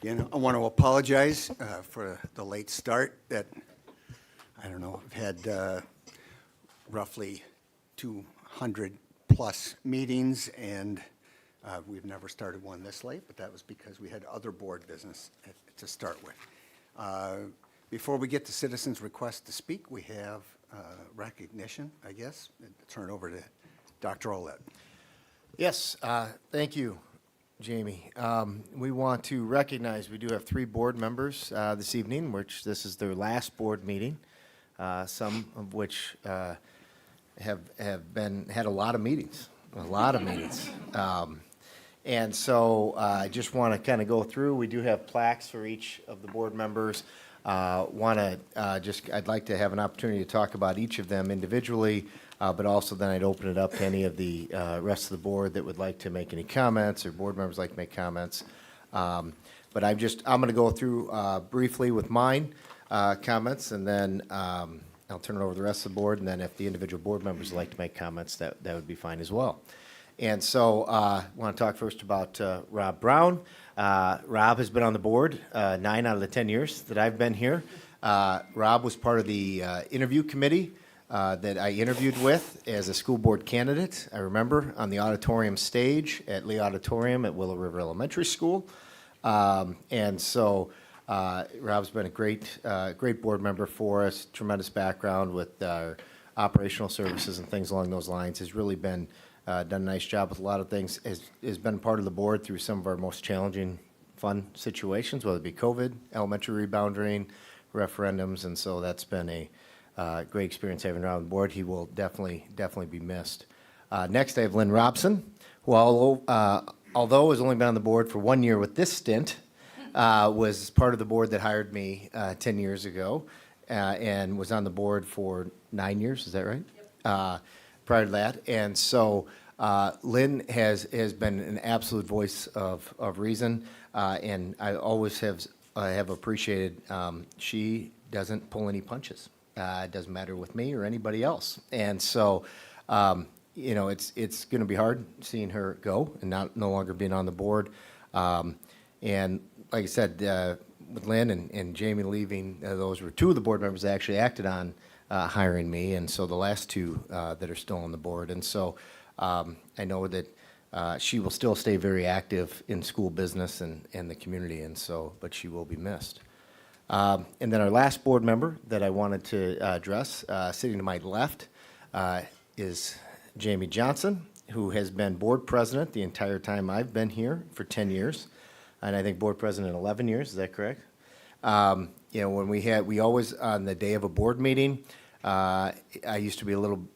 Again, I want to apologize for the late start. That, I don't know, I've had roughly 200 plus meetings, and we've never started one this late, but that was because we had other board business to start with. Before we get to citizens' request to speak, we have recognition, I guess. Turn it over to Dr. Olette. Yes, thank you, Jamie. We want to recognize we do have 3 board members this evening, which this is their last board meeting, some of which have had a lot of meetings, and so I just want to kind of go through. We do have plaques for each of the board members. I'd like to have an opportunity to talk about each of them individually, but also then I'd open it up to any of the rest of the board that would like to make any comments, or board members like to make comments. But I'm going to go through briefly with mine comments, and then I'll turn it over to the rest of the board, and then if the individual board members would like to make comments, that would be fine as well. And so I want to talk first about Rob Brown. Rob has been on the board 9 out of the 10 years that I've been here. Rob was part of the interview committee that I interviewed with as a school board candidate. I remember on the auditorium stage at Lee Auditorium at Willow River Elementary School. And so Rob's been a great board member for us, tremendous background with our operational services and things along those lines. Has really been done a nice job with a lot of things, has been part of the board through some of our most challenging, fun situations, whether it be COVID, elementary rebounding, referendums, and so that's been a great experience having him on the board. He will definitely be missed. Next, I have Lynn Robson, who although has only been on the board for 1 year with this stint, was part of the board that hired me 10 years ago, and was on the board for 9 years. Is that right? Yep. Prior to that, and so Lynn has been an absolute voice of reason, and I always have appreciated. She doesn't pull any punches. It doesn't matter with me or anybody else, and so it's going to be hard seeing her go and no longer being on the board. And like I said, with Lynn and Jamie leaving, those were 2 of the board members that actually acted on hiring me, and so the last 2 that are still on the board. And so I know that she will still stay very active in school business and the community, and so, but she will be missed. And then our last board member that I wanted to address, sitting to my left, is Jamie Johnson, who has been board president the entire time I've been here for 10 years, and I think board president 11 years. Is that correct? When we always, on the day of a board meeting, I used to be a little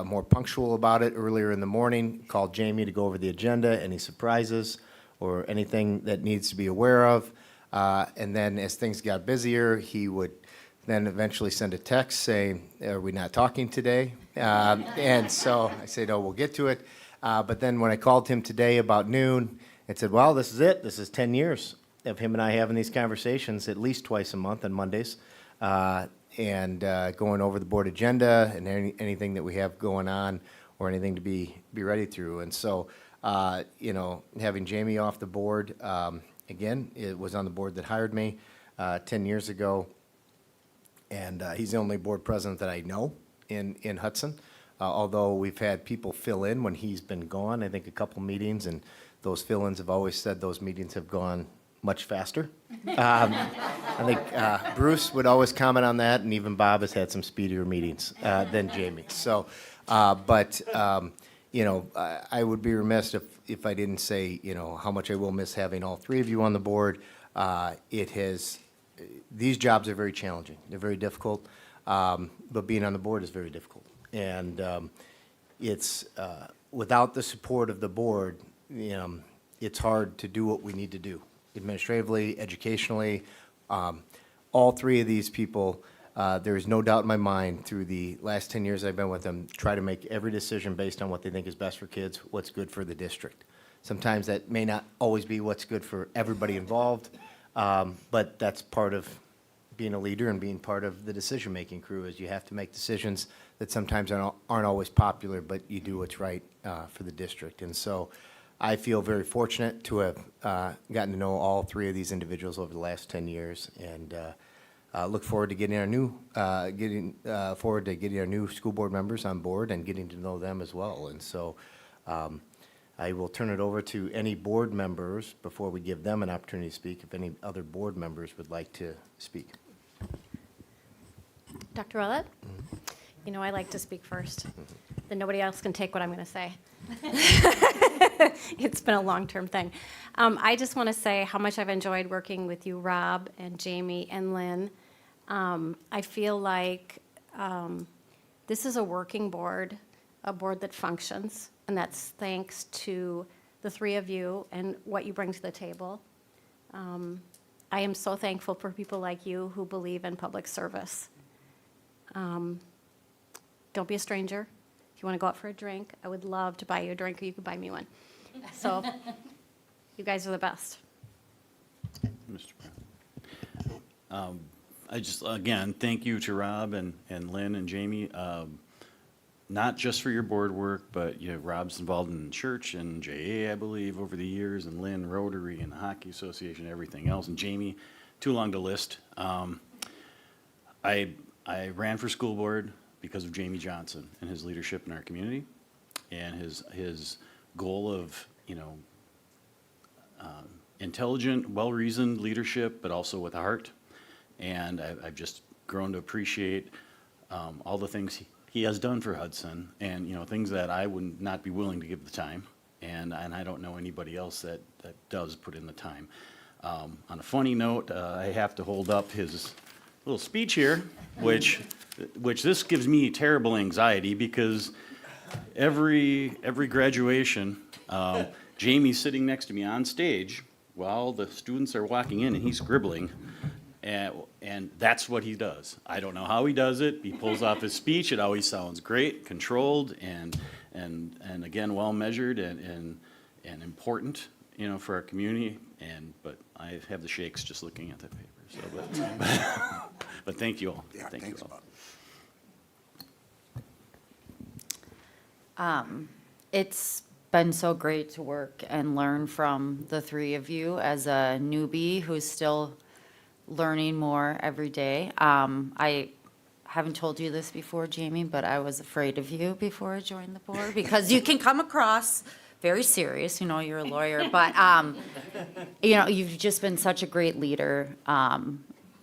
more punctual about it earlier in the morning, called Jamie to go over the agenda, any surprises or anything that needs to be aware of. And then as things got busier, he would then eventually send a text saying, "Are we not talking today?" And so I said, "Oh, we'll get to it." But then when I called him today about noon, it said, "Well, this is it. This is 10 years of him and I having these conversations at least twice a month on Mondays, and going over the board agenda and anything that we have going on or anything to be ready through." And so, having Jamie off the board, again, it was on the board that hired me 10 years ago, and he's the only board president that I know in Hudson, although we've had people fill in when he's been gone, I think a couple meetings, and those fill-ins have always said those meetings have gone much faster. I think Bruce would always comment on that, and even Bob has had some speedier meetings than Jamie. So, I would be remiss if I didn't say, how much I will miss having all 3 of you on the board. These jobs are very challenging. They're very difficult, but being on the board is very difficult. And it's without the support of the board, it's hard to do what we need to do. Administratively, educationally, all 3 of these people, there is no doubt in my mind through the last 10 years I've been with them, try to make every decision based on what they think is best for kids, what's good for the district. Sometimes that may not always be what's good for everybody involved, but that's part of being a leader and being part of the decision-making crew, is you have to make decisions that sometimes aren't always popular, but you do what's right for the district. And so I feel very fortunate to have gotten to know all three of these individuals over the last 10 years, and look forward to getting our new school board members on board and getting to know them as well. And so I will turn it over to any board members before we give them an opportunity to speak, if any other board members would like to speak. Dr. Willett? You know I like to speak first. Then nobody else can take what I'm going to say. It's been a long-term thing. I just want to say how much I've enjoyed working with you, Rob, and Jamie, and Lynn. I feel like this is a working board, a board that functions, and that's thanks to the three of you and what you bring to the table. I am so thankful for people like you who believe in public service. Don't be a stranger. If you want to go out for a drink, I would love to buy you a drink, or you could buy me one. So, you guys are the best. Mr. Brown. I just, again, thank you to Rob and Lynn and Jamie, not just for your board work, but, you know, Rob's involved in church and JA, I believe, over the years, and Lynn, Rotary, and the Hockey Association, everything else, and Jamie, too long to list. I ran for school board because of Jamie Johnson and his leadership in our community, and his goal of, you know, intelligent, well-reasoned leadership, but also with heart. And I've just grown to appreciate all the things he has done for Hudson, and, you know, things that I would not be willing to give the time, and I don't know anybody else that does put in the time. On a funny note, I have to hold up his little speech here, which this gives me terrible anxiety, because every graduation, Jamie's sitting next to me on stage while the students are walking in, and he's scribbling, and that's what he does. I don't know how he does it. He pulls off his speech. It always sounds great, controlled, and again, well measured and important, you know, for our community. But I have the shakes just looking at that paper. So, but thank you all. Yeah, Thank thanks, you all. Bob. It's been so great to work and learn from the three of you as a newbie who's still learning more every day. I haven't told you this before, Jamie, but I was afraid of you before I joined the board, because you can come across very serious, you know, you're a lawyer, but, you know, you've just been such a great leader.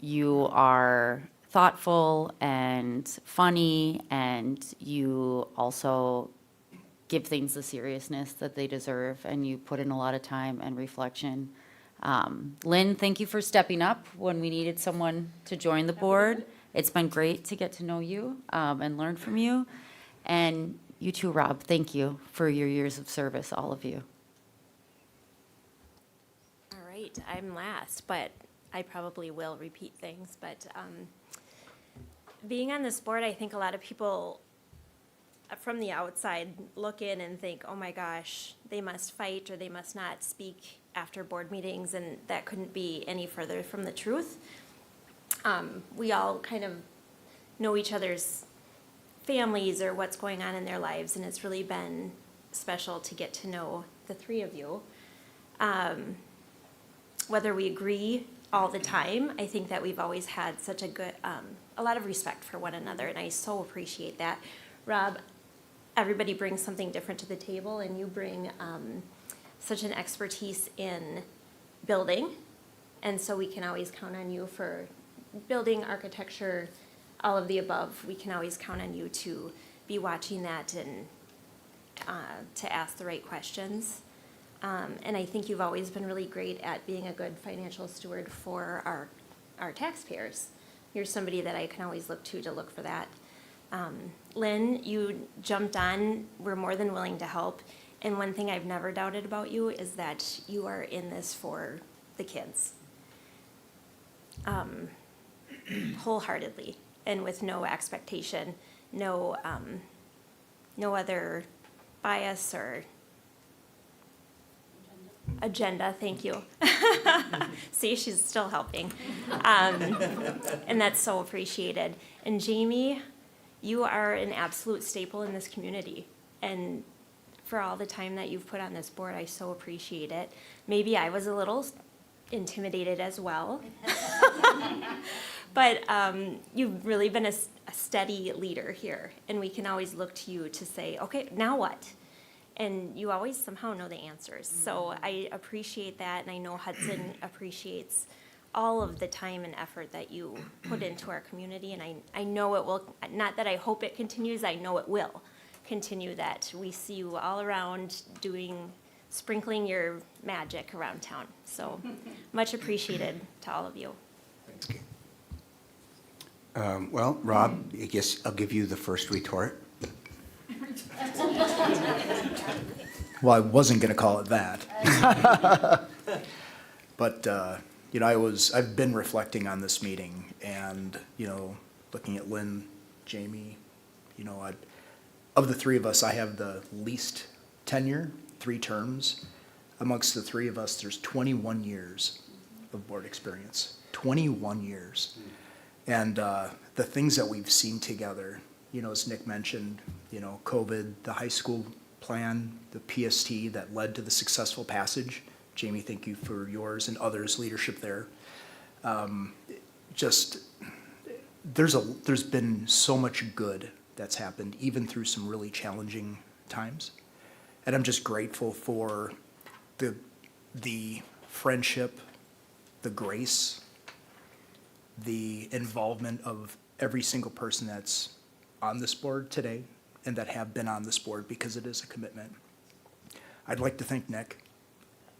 You are thoughtful and funny, and you also give things the seriousness that they deserve, and you put in a lot of time and reflection. Lynn, thank you for stepping up when we needed someone to join the board. It's been great to get to know you and learn from you. And you too, Rob, thank you for your years of service, all of you. All right, I'm last, but I probably will repeat things. But being on this board, I think a lot of people from the outside look in and think, oh my gosh, they must fight or they must not speak after board meetings, and that couldn't be any further from the truth. We all kind of know each other's families or what's going on in their lives, and it's really been special to get to know the three of you. Whether we agree all the time, I think that we've always had such a good, a lot of respect for one another, and I so appreciate that. Rob, everybody brings something different to the table, and you bring such an expertise in building, and so we can always count on you for building, architecture, all of the above. We can always count on you to be watching that and to ask the right questions. And I think you've always been really great at being a good financial steward for our taxpayers. You're somebody that I can always look to look for that. Lynn, you jumped on. We're more than willing to help. And one thing I've never doubted about you is that you are in this for the kids. Wholeheartedly, and with no expectation, no other bias or agenda. Thank you. See, she's still helping. And that's so appreciated. And Jamie, you are an absolute staple in this community. And for all the time that you've put on this board. I so appreciate it. Maybe I was a little intimidated as well. But you've really been a steady leader here, and we can always look to you to say, okay, now what? And you always somehow know the answers. So I appreciate that, and I know Hudson appreciates all of the time and effort that you put into our community, and I know it will, not that I hope it continues, I know it will continue, that we see you all around sprinkling your magic around town. So much appreciated to all of you. Well, Rob, I guess I'll give you the first retort. Well, I wasn't going to call it that. But, I've been reflecting on this meeting and, looking at Lynn, Jamie, of the three of us, I have the least tenure, 3 terms. Amongst the three of us, there's 21 years of board experience, 21 years. And the things that we've seen together, as Nick mentioned, COVID, the high school plan, the PST that led to the successful passage. Jamie, thank you for yours and others' leadership there. There's been so much good that's happened, even through some really challenging times. And I'm just grateful for the friendship, the grace, the involvement of every single person that's on this board today and that have been on this board, because it is a commitment. I'd like to thank Nick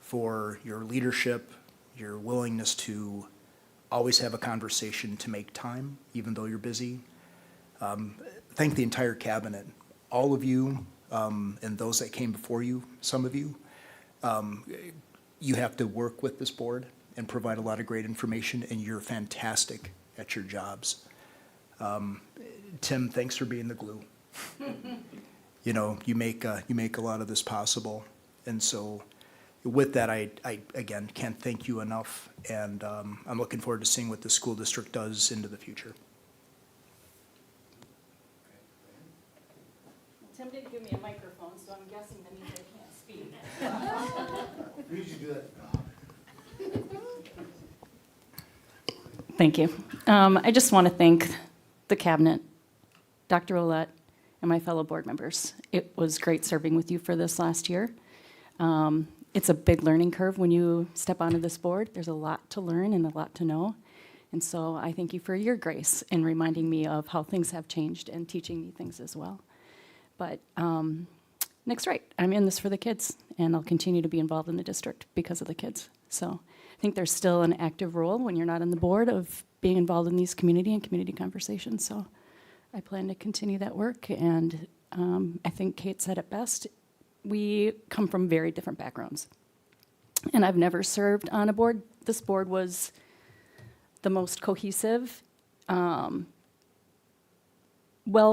for your leadership, your willingness to always have a conversation, to make time, even though you're busy. Thank the entire cabinet, all of you, and those that came before you, some of you. You have to work with this board and provide a lot of great information, and you're fantastic at your jobs. Tim, thanks for being the glue. You make a lot of this possible. And so with that, I again, can't thank you enough. And I'm looking forward to seeing what the school district does into the future. Tim didn't give me a microphone, so I'm guessing that means I can't speak. We usually do that. Thank you. I just want to thank the cabinet, Dr. Ouellette, and my fellow board members. It was great serving with you for this last year. It's a big learning curve when you step onto this board. There's a lot to learn and a lot to know. And so I thank you for your grace in reminding me of how things have changed and teaching me things as well. But Nick's right. I'm in this for the kids, and I'll continue to be involved in the district because of the kids. So I think there's still an active role when you're not on the board of being involved in these community and community conversations. So I plan to continue that work, and I think Kate said it best. We come from very different backgrounds, and I've never served on a board. This board was the most cohesive, well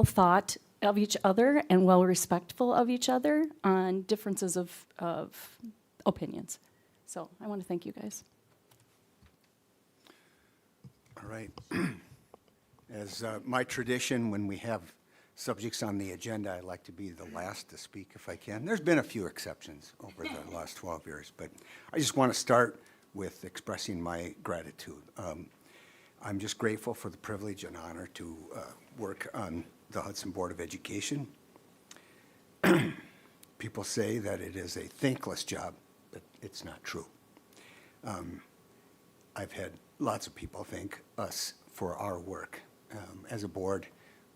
thought of each other, and well respectful of each other on differences of opinions. So I want to thank you guys. All right. As my tradition, when we have subjects on the agenda, I like to be the last to speak if I can. There's been a few exceptions over the last 12 years, but I just want to start with expressing my gratitude. I'm just grateful for the privilege and honor to work on the Hudson Board of Education. People say that it is a thankless job, but it's not true. I've had lots of people thank us for our work. As a board,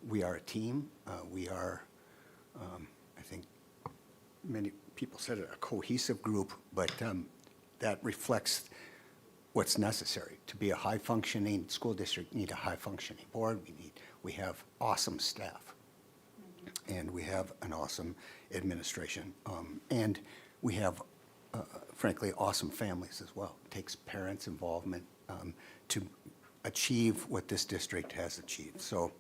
we are a team. We are, I think many people said it, a cohesive group, but that reflects what's necessary. To be a high-functioning school district, you need a high-functioning board. We have awesome staff, and we have an awesome administration, and we have, frankly, awesome families as well. It takes parents' involvement to achieve what this district has achieved. So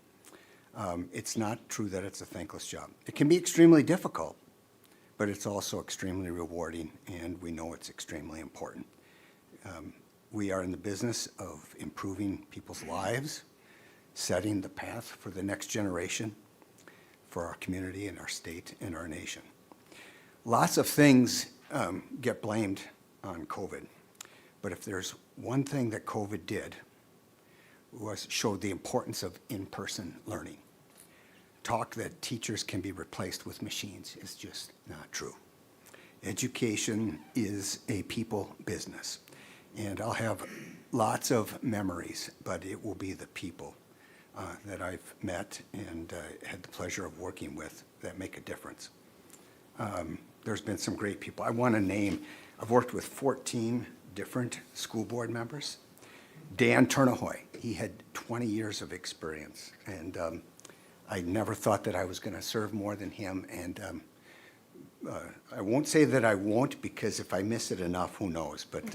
it's not true that it's a thankless job. It can be extremely difficult, but it's also extremely rewarding, and we know it's extremely important. We are in the business of improving people's lives, setting the path for the next generation, for our community and our state and our nation. Lots of things get blamed on COVID, but if there's one thing that COVID did, was showed the importance of in-person learning. Talk that teachers can be replaced with machines is just not true. Education is a people business, and I'll have lots of memories, but it will be the people that I've met and had the pleasure of working with that make a difference. There's been some great people. I want to name, I've worked with 14 different school board members. Dan Turnahoy, he had 20 years of experience, and I never thought that I was going to serve more than him, and I won't say that I won't, because if I miss it enough, who knows, but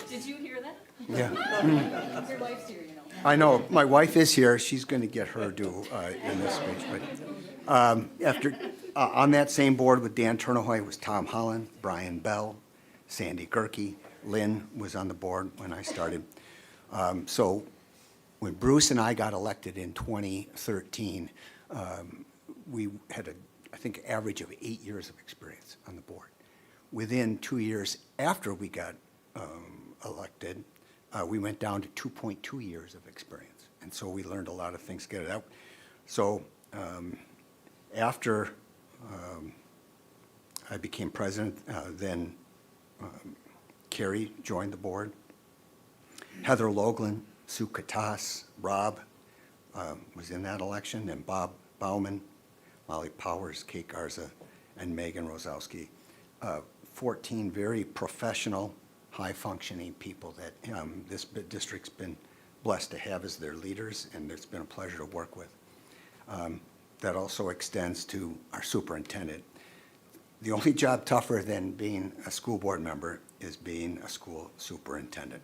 Did you hear that? yeah. Your wife's here, you know. I know, my wife is here, she's going to get her due in this speech, but on that same board with Dan Turnahoy was Tom Holland, Brian Bell, Sandy Gerke, Lynn was on the board when I started. So when Bruce and I got elected in 2013, we had I think, average of 8 years of experience on the board. Within 2 years after we got elected, we went down to 2.2 years of experience. And so we learned a lot of things together. So after I became president, then Carrie joined the board. Heather Loughlin, Sue Katas, Rob was in that election, and Bob Bauman, Molly Powers, Kate Garza, and Megan Rosowski. 14 very professional, high-functioning people that this district's been blessed to have as their leaders, and it's been a pleasure to work with. That also extends to our superintendent. The only job tougher than being a school board member is being a school superintendent.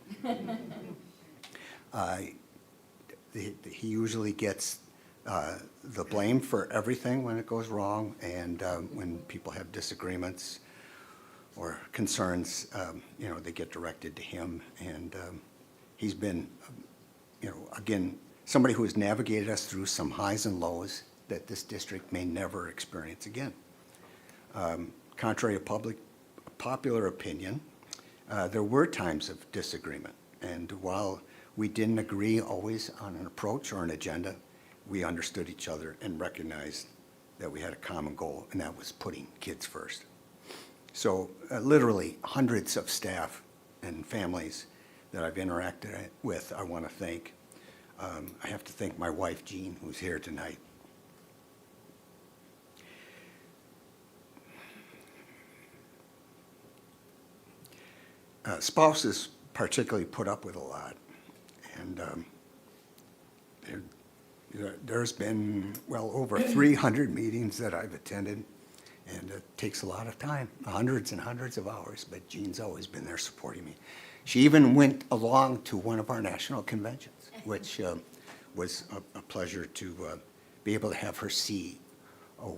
He usually gets the blame for everything when it goes wrong, and when people have disagreements or concerns, they get directed to him. And he's been, again, somebody who has navigated us through some highs and lows that this district may never experience again. Contrary to popular opinion, there were times of disagreement. And while we didn't agree always on an approach or an agenda, we understood each other and recognized that we had a common goal, and that was putting kids first. So literally hundreds of staff and families that I've interacted with, I want to thank. I have to thank my wife, Jean, who's here tonight. Spouses particularly put up with a lot. And there's been well over 300 meetings that I've attended, and it takes a lot of time, hundreds and hundreds of hours, but Jean's always been there supporting me. She even went along to one of our national conventions, which was a pleasure to be able to have her see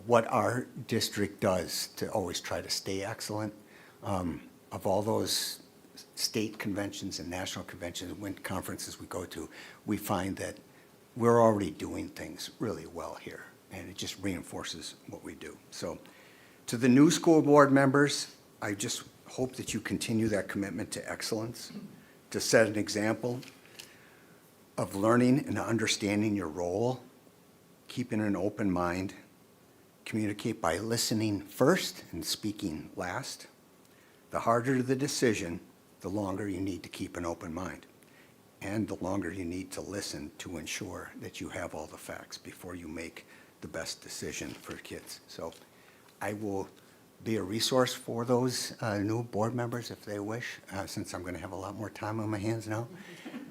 what our district does to always try to stay excellent. Of all those state conventions and national conventions and conferences we go to, we find that we're already doing things really well here, and it just reinforces what we do. So to the new school board members, I just hope that you continue that commitment to excellence, to set an example of learning and understanding your role, keeping an open mind, communicate by listening first and speaking last. The harder the decision, the longer you need to keep an open mind, and the longer you need to listen to ensure that you have all the facts before you make the best decision for kids. So I will be a resource for those new board members if they wish, since I'm going to have a lot more time on my hands now.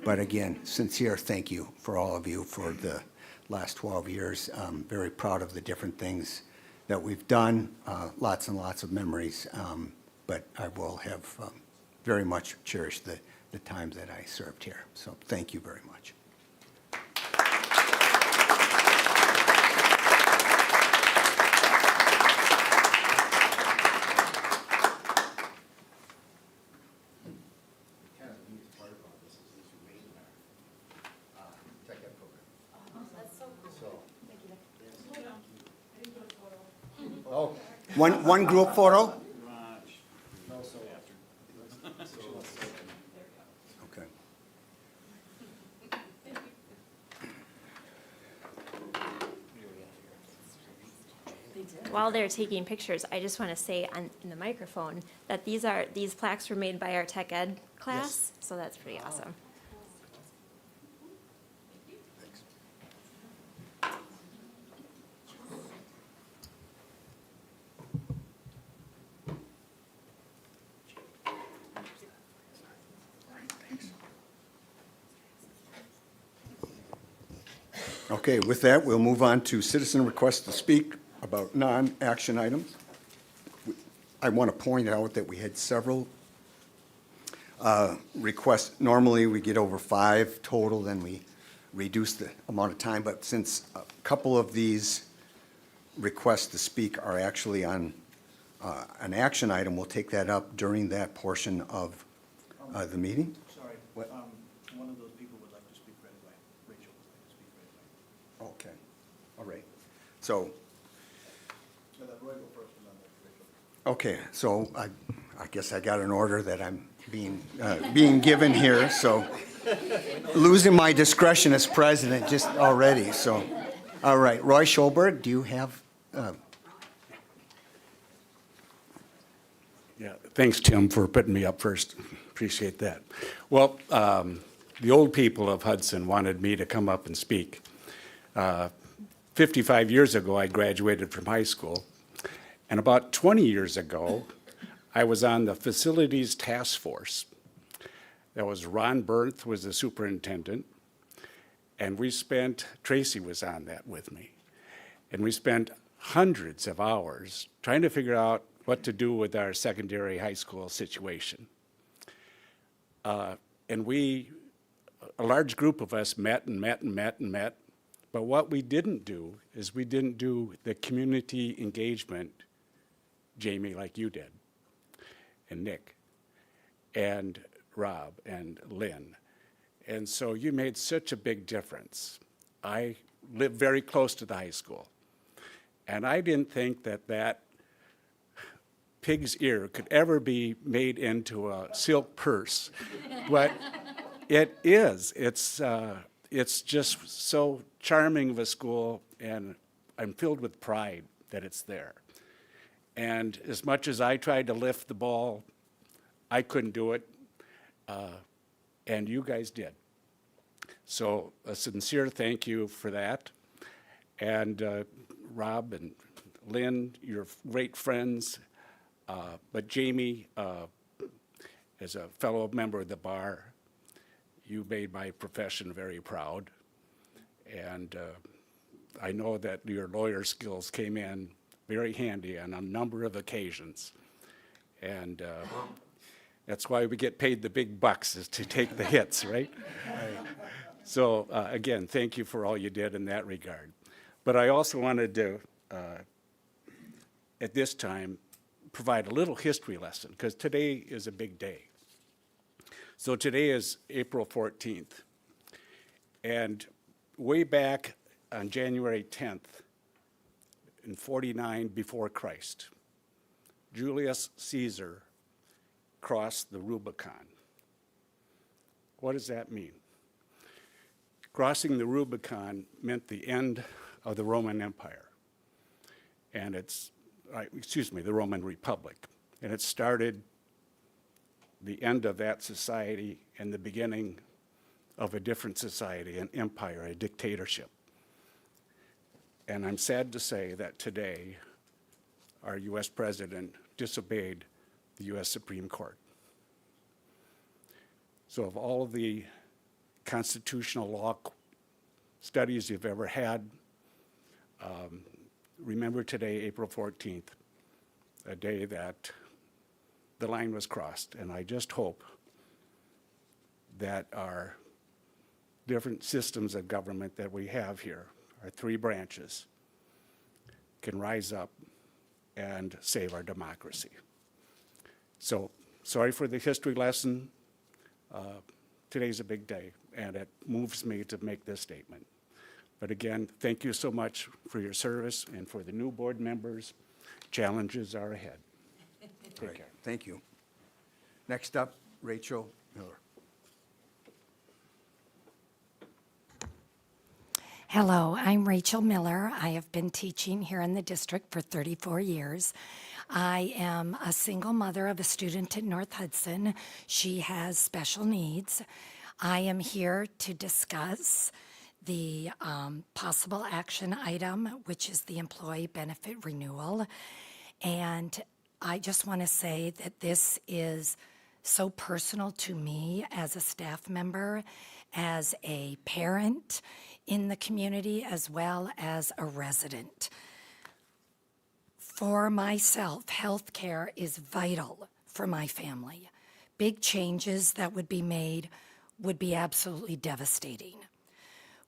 But again, sincere thank you for all of you for the last 12 years. I'm very proud of the different things that we've done, lots and lots of memories, but I will have very much cherished the time that I served here. So thank you very much. Oh, One group photo? Okay. While they're taking pictures, I just want to say in the microphone that these plaques were made by our tech ed class, so that's pretty awesome. Okay, with that, we'll move on to citizen requests to speak about non-action items. I want to point out that we had several requests. Normally, we get over 5 total, then we reduce the amount of time, but since a couple of these requests to speak are actually on an action item, we'll take that up during that portion of the meeting. Sorry, What? one of those people would like to speak right away. Rachel would like to speak right away. Okay, all right. So, okay, so I guess I got an order that I'm being given here, so losing my discretion as president just already, so. All right, Roy Scholberg, do you have, Yeah, thanks, Tim, for putting me up first. Appreciate that. Well, the old people of Hudson wanted me to come up and speak. 55 years ago, I graduated from high school, and about 20 years ago, I was on the facilities task force. That was Ron Berth was the superintendent, and Tracy was on that with me. And we spent hundreds of hours trying to figure out what to do with our secondary high school situation. And a large group of us met and met and met and met, but what we didn't do is we didn't do the community engagement, Jamie, like you did, and Nick, and Rob, and Lynn. And so you made such a big difference. I live very close to the high school, and I didn't think that pig's ear could ever be made into a silk purse, but it is. It's just so charming of a school, and I'm filled with pride that it's there. And as much as I tried to lift the ball, I couldn't do it, and you guys did. So a sincere thank you for that. And Rob and Lynn, you're great friends. But Jamie, as a fellow member of the bar, you made my profession very proud. And I know that your lawyer skills came in very handy on a number of occasions. And that's why we get paid the big bucks, is to take the hits, right? So again, thank you for all you did in that regard. But I also wanted to, at this time, provide a little history lesson, because today is a big day. So today is April 14th. And way back on January 10th, in 49 before Christ, Julius Caesar crossed the Rubicon. What does that mean? Crossing the Rubicon meant the end of the Roman Empire. And the Roman Republic. And it started the end of that society and the beginning of a different society, an empire, a dictatorship. And I'm sad to say that today, our US president disobeyed the US Supreme Court. So of all of the constitutional law studies you've ever had, remember today, April 14th, a day that the line was crossed. And I just hope that our different systems of government that we have here, our 3 branches, can rise up and save our democracy. So, sorry for the history lesson. Today's a big day, and it moves me to make this statement. But again, thank you so much for your service, and for the new board members, challenges are ahead. All Take right, care. thank you. Next up, Rachel Miller. Hello, I'm Rachel Miller. I have been teaching here in the district for 34 years. I am a single mother of a student at North Hudson. She has special needs. I am here to discuss the possible action item, which is the employee benefit renewal. And I just want to say that this is so personal to me as a staff member, as a parent in the community, as well as a resident. For myself, healthcare is vital for my family. Big changes that would be made would be absolutely devastating.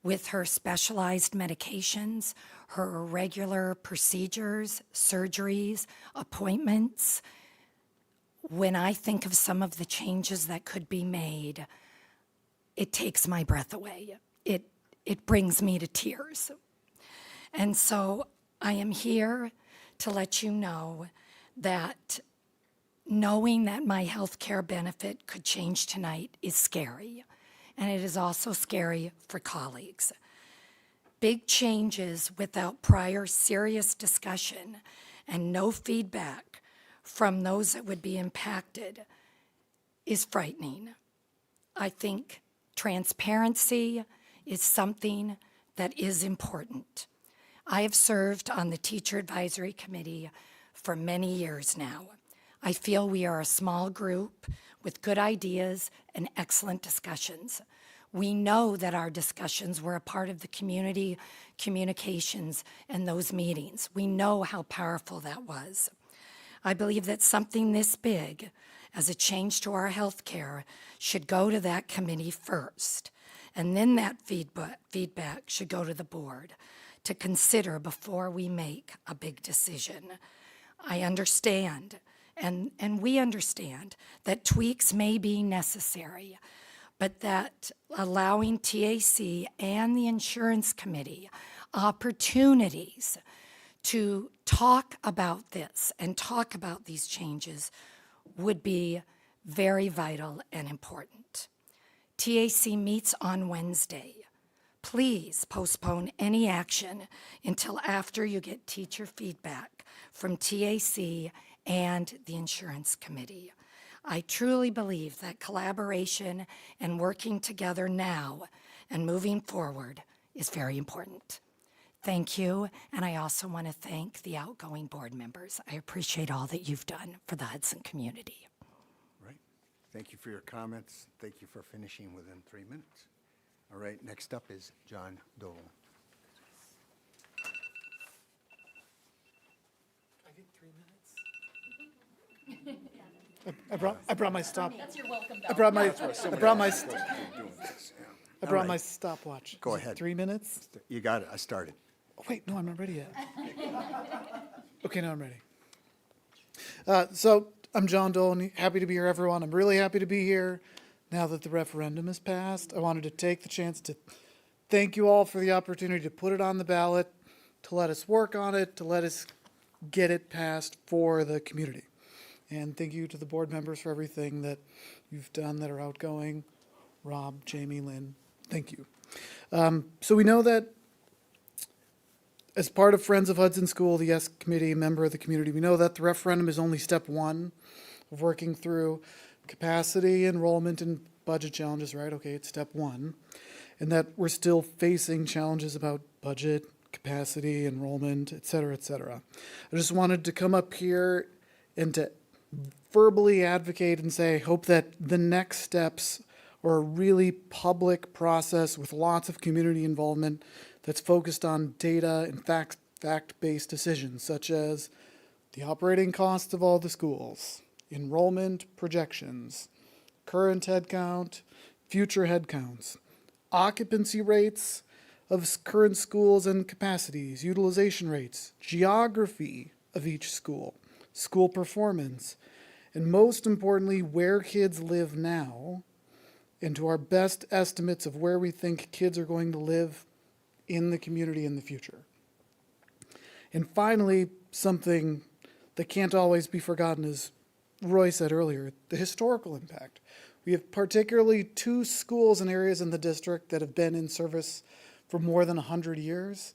With her specialized medications, her irregular procedures, surgeries, appointments, when I think of some of the changes that could be made, it takes my breath away. It brings me to tears. And so I am here to let you know that knowing that my health care benefit could change tonight is scary. And it is also scary for colleagues. Big changes without prior serious discussion and no feedback from those that would be impacted is frightening. I think transparency is something that is important. I have served on the Teacher Advisory Committee for many years now. I feel we are a small group with good ideas and excellent discussions. We know that our discussions were a part of the community communications and those meetings. We know how powerful that was. I believe that something this big as a change to our health care should go to that committee first. And then that feedback should go to the board to consider before we make a big decision. I understand, and we understand, that tweaks may be necessary, but that allowing TAC and the insurance committee opportunities to talk about this and talk about these changes would be very vital and important. TAC meets on Wednesday. Please postpone any action until after you get teacher feedback from TAC and the insurance committee. I truly believe that collaboration and working together now and moving forward is very important. Thank you, and I also want to thank the outgoing board members. I appreciate all that you've done for the Hudson community. Right. Thank you for your comments. Thank you for finishing within 3 minutes. All right, next up is John Dole. I brought my stop. I brought my All right. stopwatch. Go Is it ahead. 3 minutes? You got it, I started. Oh, wait, no, I'm not ready yet. Okay, now I'm ready. So I'm John Dolan, happy to be here, everyone. I'm really happy to be here now that the referendum has passed. I wanted to take the chance to thank you all for the opportunity to put it on the ballot, to let us work on it, to let us get it passed for the community. And thank you to the board members for everything that you've done that are outgoing. Rob, Jamie, Lynn, thank you. So we know that as part of Friends of Hudson School, the YES committee, member of the community, we know that the referendum is only step one of working through capacity, enrollment, and budget challenges, right? Okay, it's step one. And that we're still facing challenges about budget, capacity, enrollment, et cetera, et cetera. I just wanted to come up here and to verbally advocate and say, I hope that the next steps are a really public process with lots of community involvement that's focused on data and fact-based decisions, such as the operating costs of all the schools, enrollment projections, current headcount, future headcounts, occupancy rates of current schools and capacities, utilization rates, geography of each school, school performance, and most importantly, where kids live now, and to our best estimates of where we think kids are going to live in the community in the future. And finally, something that can't always be forgotten is, Roy said earlier, the historical impact. We have particularly 2 schools and areas in the district that have been in service for more than 100 years.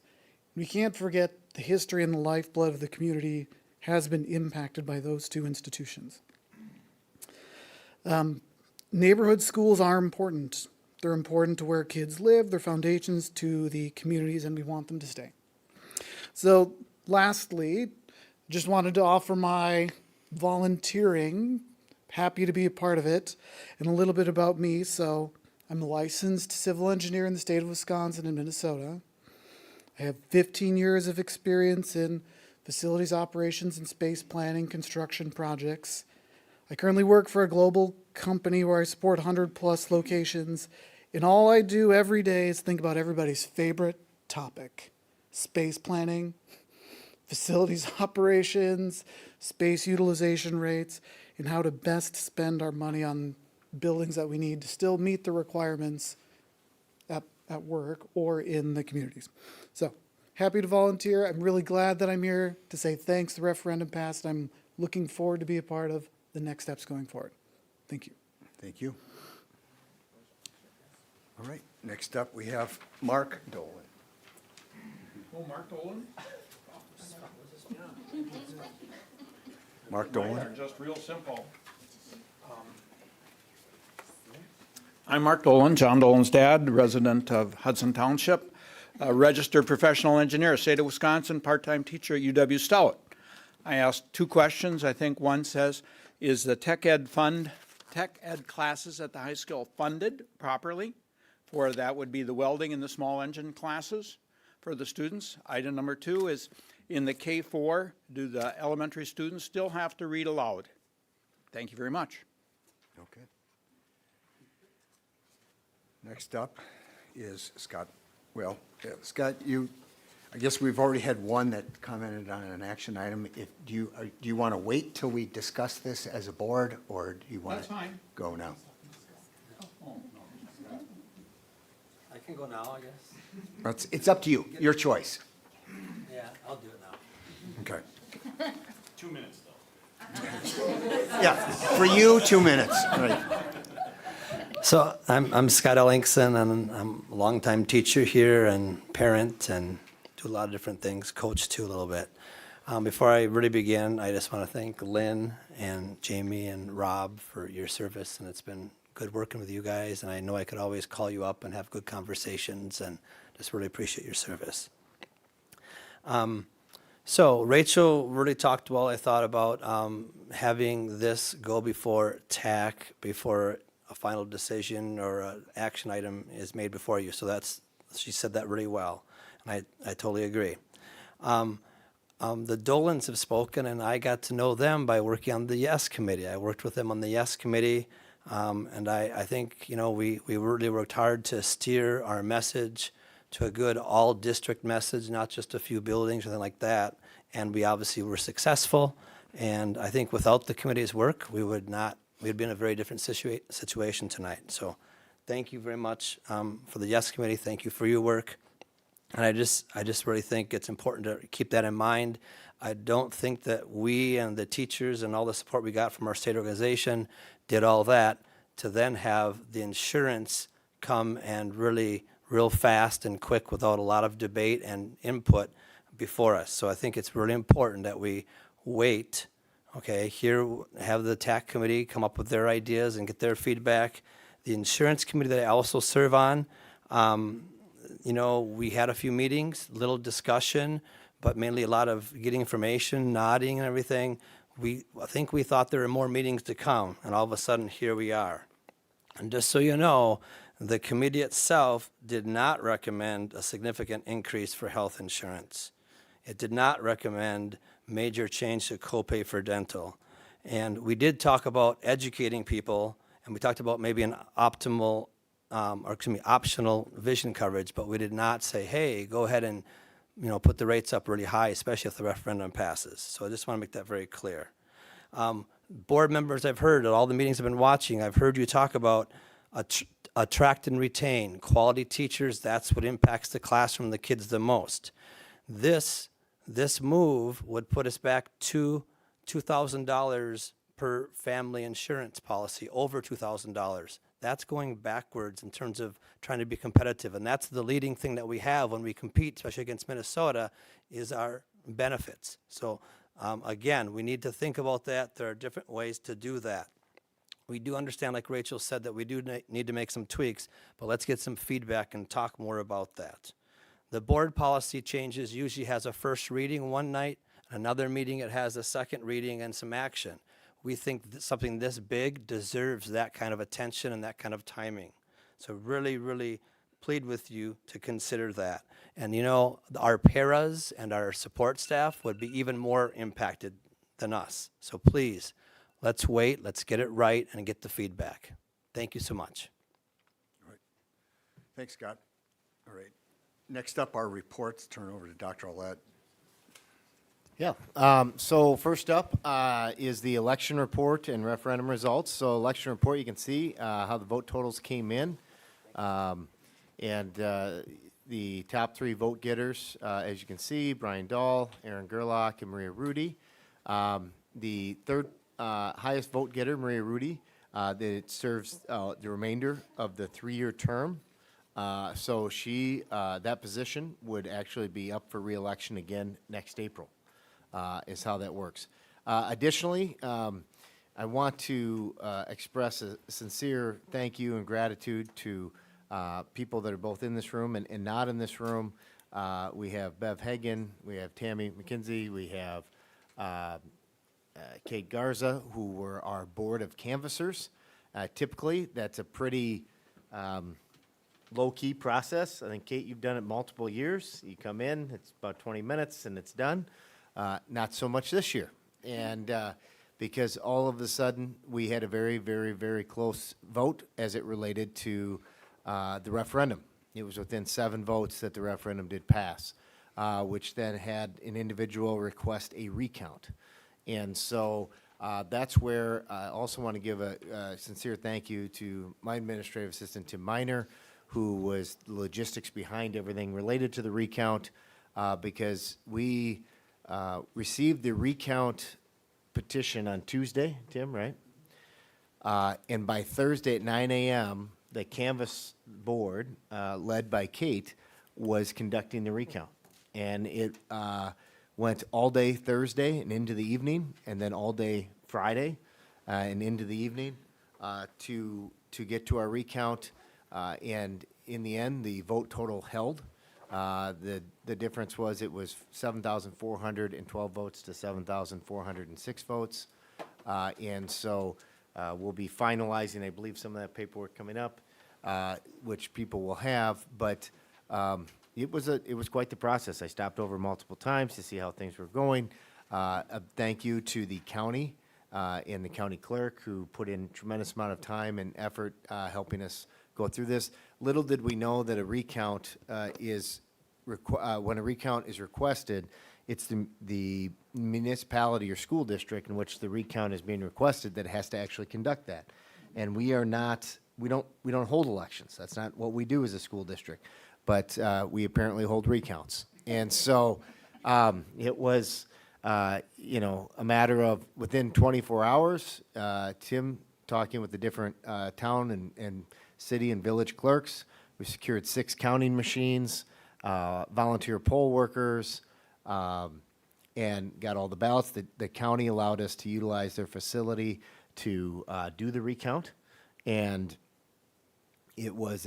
We can't forget the history and the lifeblood of the community has been impacted by those 2 institutions. Neighborhood schools are important. They're important to where kids live, they're foundations to the communities, and we want them to stay. So lastly, just wanted to offer my volunteering, happy to be a part of it, and a little bit about me. So I'm a licensed civil engineer in the state of Wisconsin and Minnesota. I have 15 years of experience in facilities operations and space planning construction projects. I currently work for a global company where I support 100+ locations, and all I do every day is think about everybody's favorite topic: space planning, facilities operations, space utilization rates, and how to best spend our money on buildings that we need to still meet the requirements at work or in the communities. So, happy to volunteer. I'm really glad that I'm here to say thanks. The referendum passed. I'm looking forward to be a part of the next steps going forward. Thank you. Thank you. All right, next up, we have Mark Dolan. Oh, Mark Dolan? Mark Dolan. They're just real simple. I'm Mark Dolan, John Dolan's dad, resident of Hudson Township, a registered professional engineer, state of Wisconsin, part-time teacher at UW Stout. I asked 2 questions. I think one says, is the tech ed classes at the high school funded properly? For that would be the welding and the small engine classes for the students. Item number 2 is, in the K-4, do the elementary students still have to read aloud? Thank you very much. Okay. Next up is Scott. Well, Scott, I guess we've already had one that commented on an action item. Do you want to wait till we discuss this as a board, or do you want That's to fine. go now? I can go now, I guess. It's up to you, your choice. Yeah, I'll do it now. Okay. 2 minutes, though. Yeah, for you, 2 minutes. Right. So I'm Scott Ellingson, and I'm a longtime teacher here and parent and do a lot of different things, coach too a little bit. Before I really begin, I just want to thank Lynn and Jamie and Rob for your service, and it's been good working with you guys, and I know I could always call you up and have good conversations, and just really appreciate your service. So Rachel really talked well, I thought, about having this go before TAC, before a final decision or an action item is made before you. So she said that really well, and I totally agree. The Dolans have spoken, and I got to know them by working on the YES committee. I worked with them on the YES committee, and I think, we really worked hard to steer our message to a good all-district message, not just a few buildings or anything like that. And we obviously were successful. And I think without the committee's work, we'd be in a very different situation tonight. So thank you very much for the YES committee. Thank you for your work. And I just really think it's important to keep that in mind. I don't think that we and the teachers and all the support we got from our state organization did all that to then have the insurance come and really real fast and quick without a lot of debate and input before us. So I think it's really important that we wait, okay, have the TAC committee come up with their ideas and get their feedback. The insurance committee that I also serve on, we had a few meetings, little discussion, but mainly a lot of getting information, nodding and everything. I think we thought there were more meetings to come, and all of a sudden, here we are. And just so you know, the committee itself did not recommend a significant increase for health insurance. It did not recommend major change to copay for dental. And we did talk about educating people, and we talked about maybe an optional vision coverage, but we did not say, hey, go ahead and put the rates up really high, especially if the referendum passes. So I just want to make that very clear. Board members, I've heard at all the meetings I've been watching, I've heard you talk about attract and retain quality teachers. That's what impacts the classroom, the kids the most. This move would put us back 2 $2,000 per family insurance policy, over $2,000. That's going backwards in terms of trying to be competitive. And that's the leading thing that we have when we compete, especially against Minnesota, is our benefits. So again, we need to think about that. There are different ways to do that. We do understand, like Rachel said, that we do need to make some tweaks, but let's get some feedback and talk more about that. The board policy changes usually has a first reading one night, another meeting it has a second reading and some action. We think that something this big deserves that kind of attention and that kind of timing. So really, really plead with you to consider that. And you know, our paras and our support staff would be even more impacted than us. So please, let's wait, let's get it right and get the feedback. Thank you so much. All right. Thanks, Scott. All right. Next up, our reports. Turn over to Dr. Olet. Yeah. So first up is the election report and referendum results. So election report, you can see how the vote totals came in. And the top 3 vote getters, as you can see, Brian Dahl, Aaron Gerlach, and Maria Rudy. The third highest vote getter, Maria Rudy, that serves the remainder of the 3-year term. So she, that position would actually be up for re-election again next April, is how that works. Additionally, I want to express a sincere thank you and gratitude to people that are both in this room and not in this room. We have Bev Hagan, we have Tammy McKenzie, we have Kate Garza, who were our board of canvassers. Typically, that's a pretty low-key process. I think, Kate, you've done it multiple years. You come in, it's about 20 minutes, and it's done. Not so much this year. And because all of a sudden, we had a very, very, very close vote as it related to the referendum. It was within 7 votes that the referendum did pass, which then had an individual request a recount. And so that's where I also want to give a sincere thank you to my administrative assistant, Tim Miner, who was the logistics behind everything related to the recount, because we received the recount petition on Tuesday, Tim, right? And by Thursday at 9 a.m., the canvass board, led by Kate, was conducting the recount. And it went all day Thursday and into the evening, and then all day Friday and into the evening to get to our recount. And in the end, the vote total held. The difference was it was 7,412 votes to 7,406 votes. And so we'll be finalizing, I believe, some of that paperwork coming up, which people will have. But it was quite the process. I stopped over multiple times to see how things were going. A thank you to the county and the county clerk, who put in tremendous amount of time and effort helping us go through this. Little did we know that a recount when a recount is requested, it's the municipality or school district in which the recount is being requested that has to actually conduct that. And we don't hold elections. That's not what we do as a school district. But we apparently hold recounts. And so it was, a matter of within 24 hours, Tim talking with the different town and city and village clerks. We secured 6 counting machines, volunteer poll workers, and got all the ballots. The county allowed us to utilize their facility to do the recount. And it was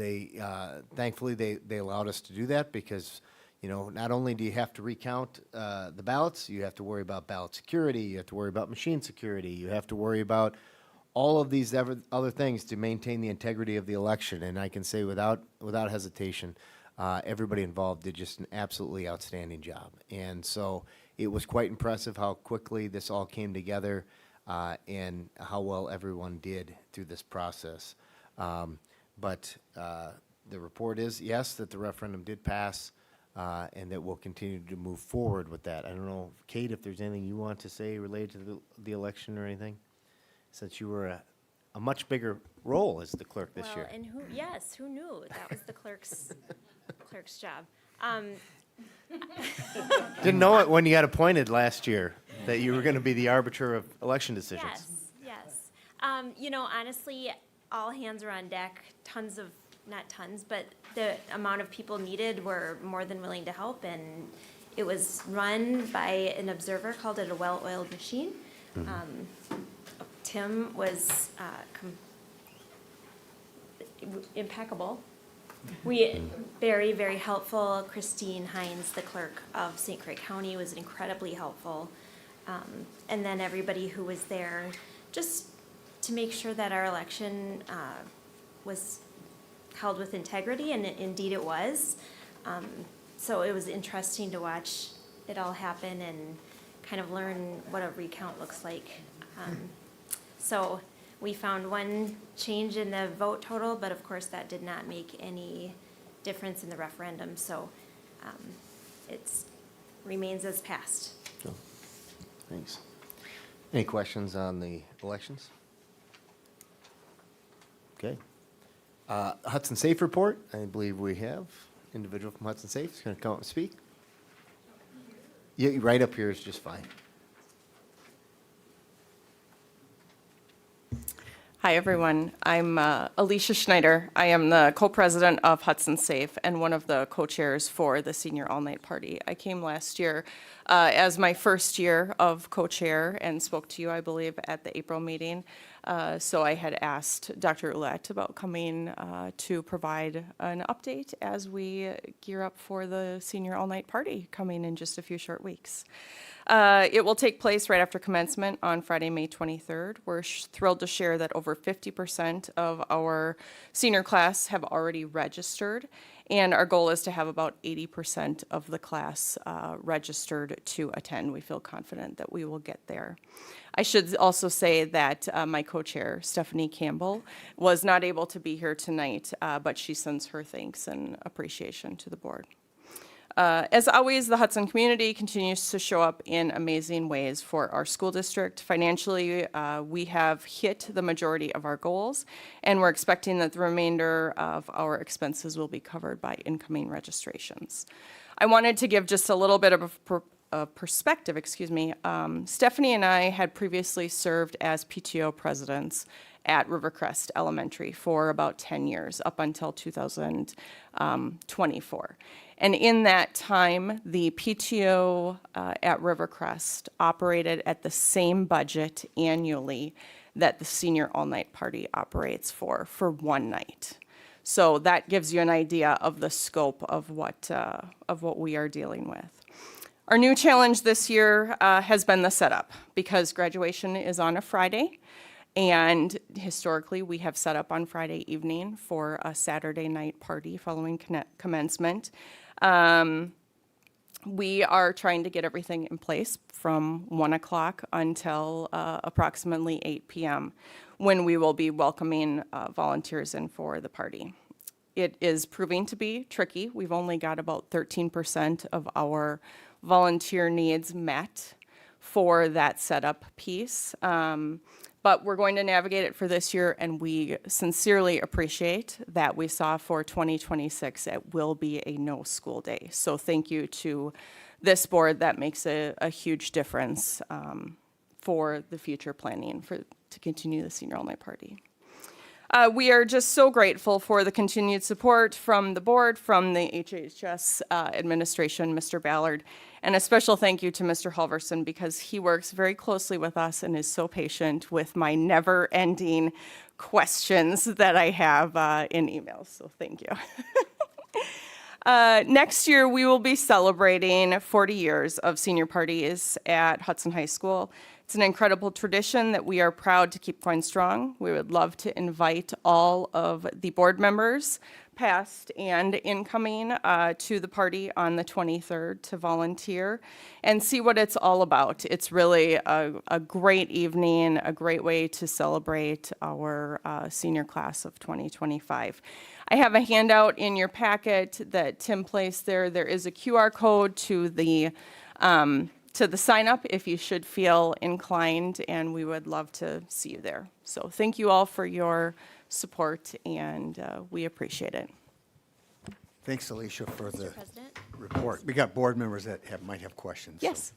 thankfully they allowed us to do that because, not only do you have to recount the ballots, you have to worry about ballot security, you have to worry about machine security, you have to worry about all of these other things to maintain the integrity of the election. And I can say without hesitation, everybody involved did just an absolutely outstanding job. And so it was quite impressive how quickly this all came together and how well everyone did through this process. But the report is, yes, that the referendum did pass, and that we'll continue to move forward with that. I don't know, Kate, if there's anything you want to say related to the election or anything, since you were a much bigger role as the clerk this year. And who knew? That was the clerk's job. Didn't know it when you got appointed last year. that you were going to be the arbiter of election decisions. Yes, yes. You know, honestly, all hands were on deck. Tons of, not tons, but the amount of people needed were more than willing to help, and it was run by an observer, called it a well-oiled machine. Tim was impeccable. Very, very helpful. Christine Hines, the clerk of St. Croix County, was incredibly helpful. And then everybody who was there, just to make sure that our election was held with integrity, and indeed it was. So it was interesting to watch it all happen and kind of learn what a recount looks like. So we found one change in the vote total, but of course that did not make any difference in the referendum, so it's remains as passed. So, thanks. Any questions on the elections? Okay. Hudson Safe report, I believe we have individual from Hudson Safe is going to come up and speak. Yeah, right up here is just fine. Hi, everyone. I'm Alicia Schneider. I am the co-president of Hudson Safe and one of the co-chairs for the Senior All-Night Party. I came last year as my first year of co-chair and spoke to you, I believe, at the April meeting. So I had asked Dr. Ouellette about coming to provide an update as we gear up for the Senior All-Night Party coming in just a few short weeks. It will take place right after commencement on Friday, May 23rd. We're thrilled to share that over 50% of our senior class have already registered, and our goal is to have about 80% of the class registered to attend. We feel confident that we will get there. I should also say that my co-chair, Stephanie Campbell, was not able to be here tonight, but she sends her thanks and appreciation to the board. As always, the Hudson community continues to show up in amazing ways for our school district. Financially, we have hit the majority of our goals, and we're expecting that the remainder of our expenses will be covered by incoming registrations. I wanted to give just a little bit of a perspective, Stephanie and I had previously served as PTO presidents at Rivercrest Elementary for about 10 years, up until 2024. And in that time, the PTO at Rivercrest operated at the same budget annually that the Senior All-Night Party operates for one night. So that gives you an idea of the scope of what we are dealing with. Our new challenge this year has been the setup, because graduation is on a Friday. And historically, we have set up on Friday evening for a Saturday night party following commencement. We are trying to get everything in place from 1 o'clock until approximately 8 p.m., when we will be welcoming volunteers in for the party. It is proving to be tricky. We've only got about 13% of our volunteer needs met for that setup piece. But we're going to navigate it for this year, and we sincerely appreciate that we saw for 2026 it will be a no school day. So thank you to this board. That makes a huge difference for the future planning to continue the Senior All-Night Party. We are just so grateful for the continued support from the board, from the HHS administration, Mr. Ballard, and a special thank you to Mr. Halverson, because he works very closely with us and is so patient with my never-ending questions that I have in emails, so thank you. Next year, we will be celebrating 40 years of senior parties at Hudson High School. It's an incredible tradition that we are proud to keep going strong. We would love to invite all of the board members, past and incoming, to the party on the 23rd to volunteer and see what it's all about. It's really a great evening, a great way to celebrate our senior class of 2025. I have a handout in your packet that Tim placed there. There is a QR code to the sign up if you should feel inclined, and we would love to see you there. So thank you all for your support, and we appreciate it. Thanks, Alicia, for the President? report. We got board members that might have questions. so. Yes.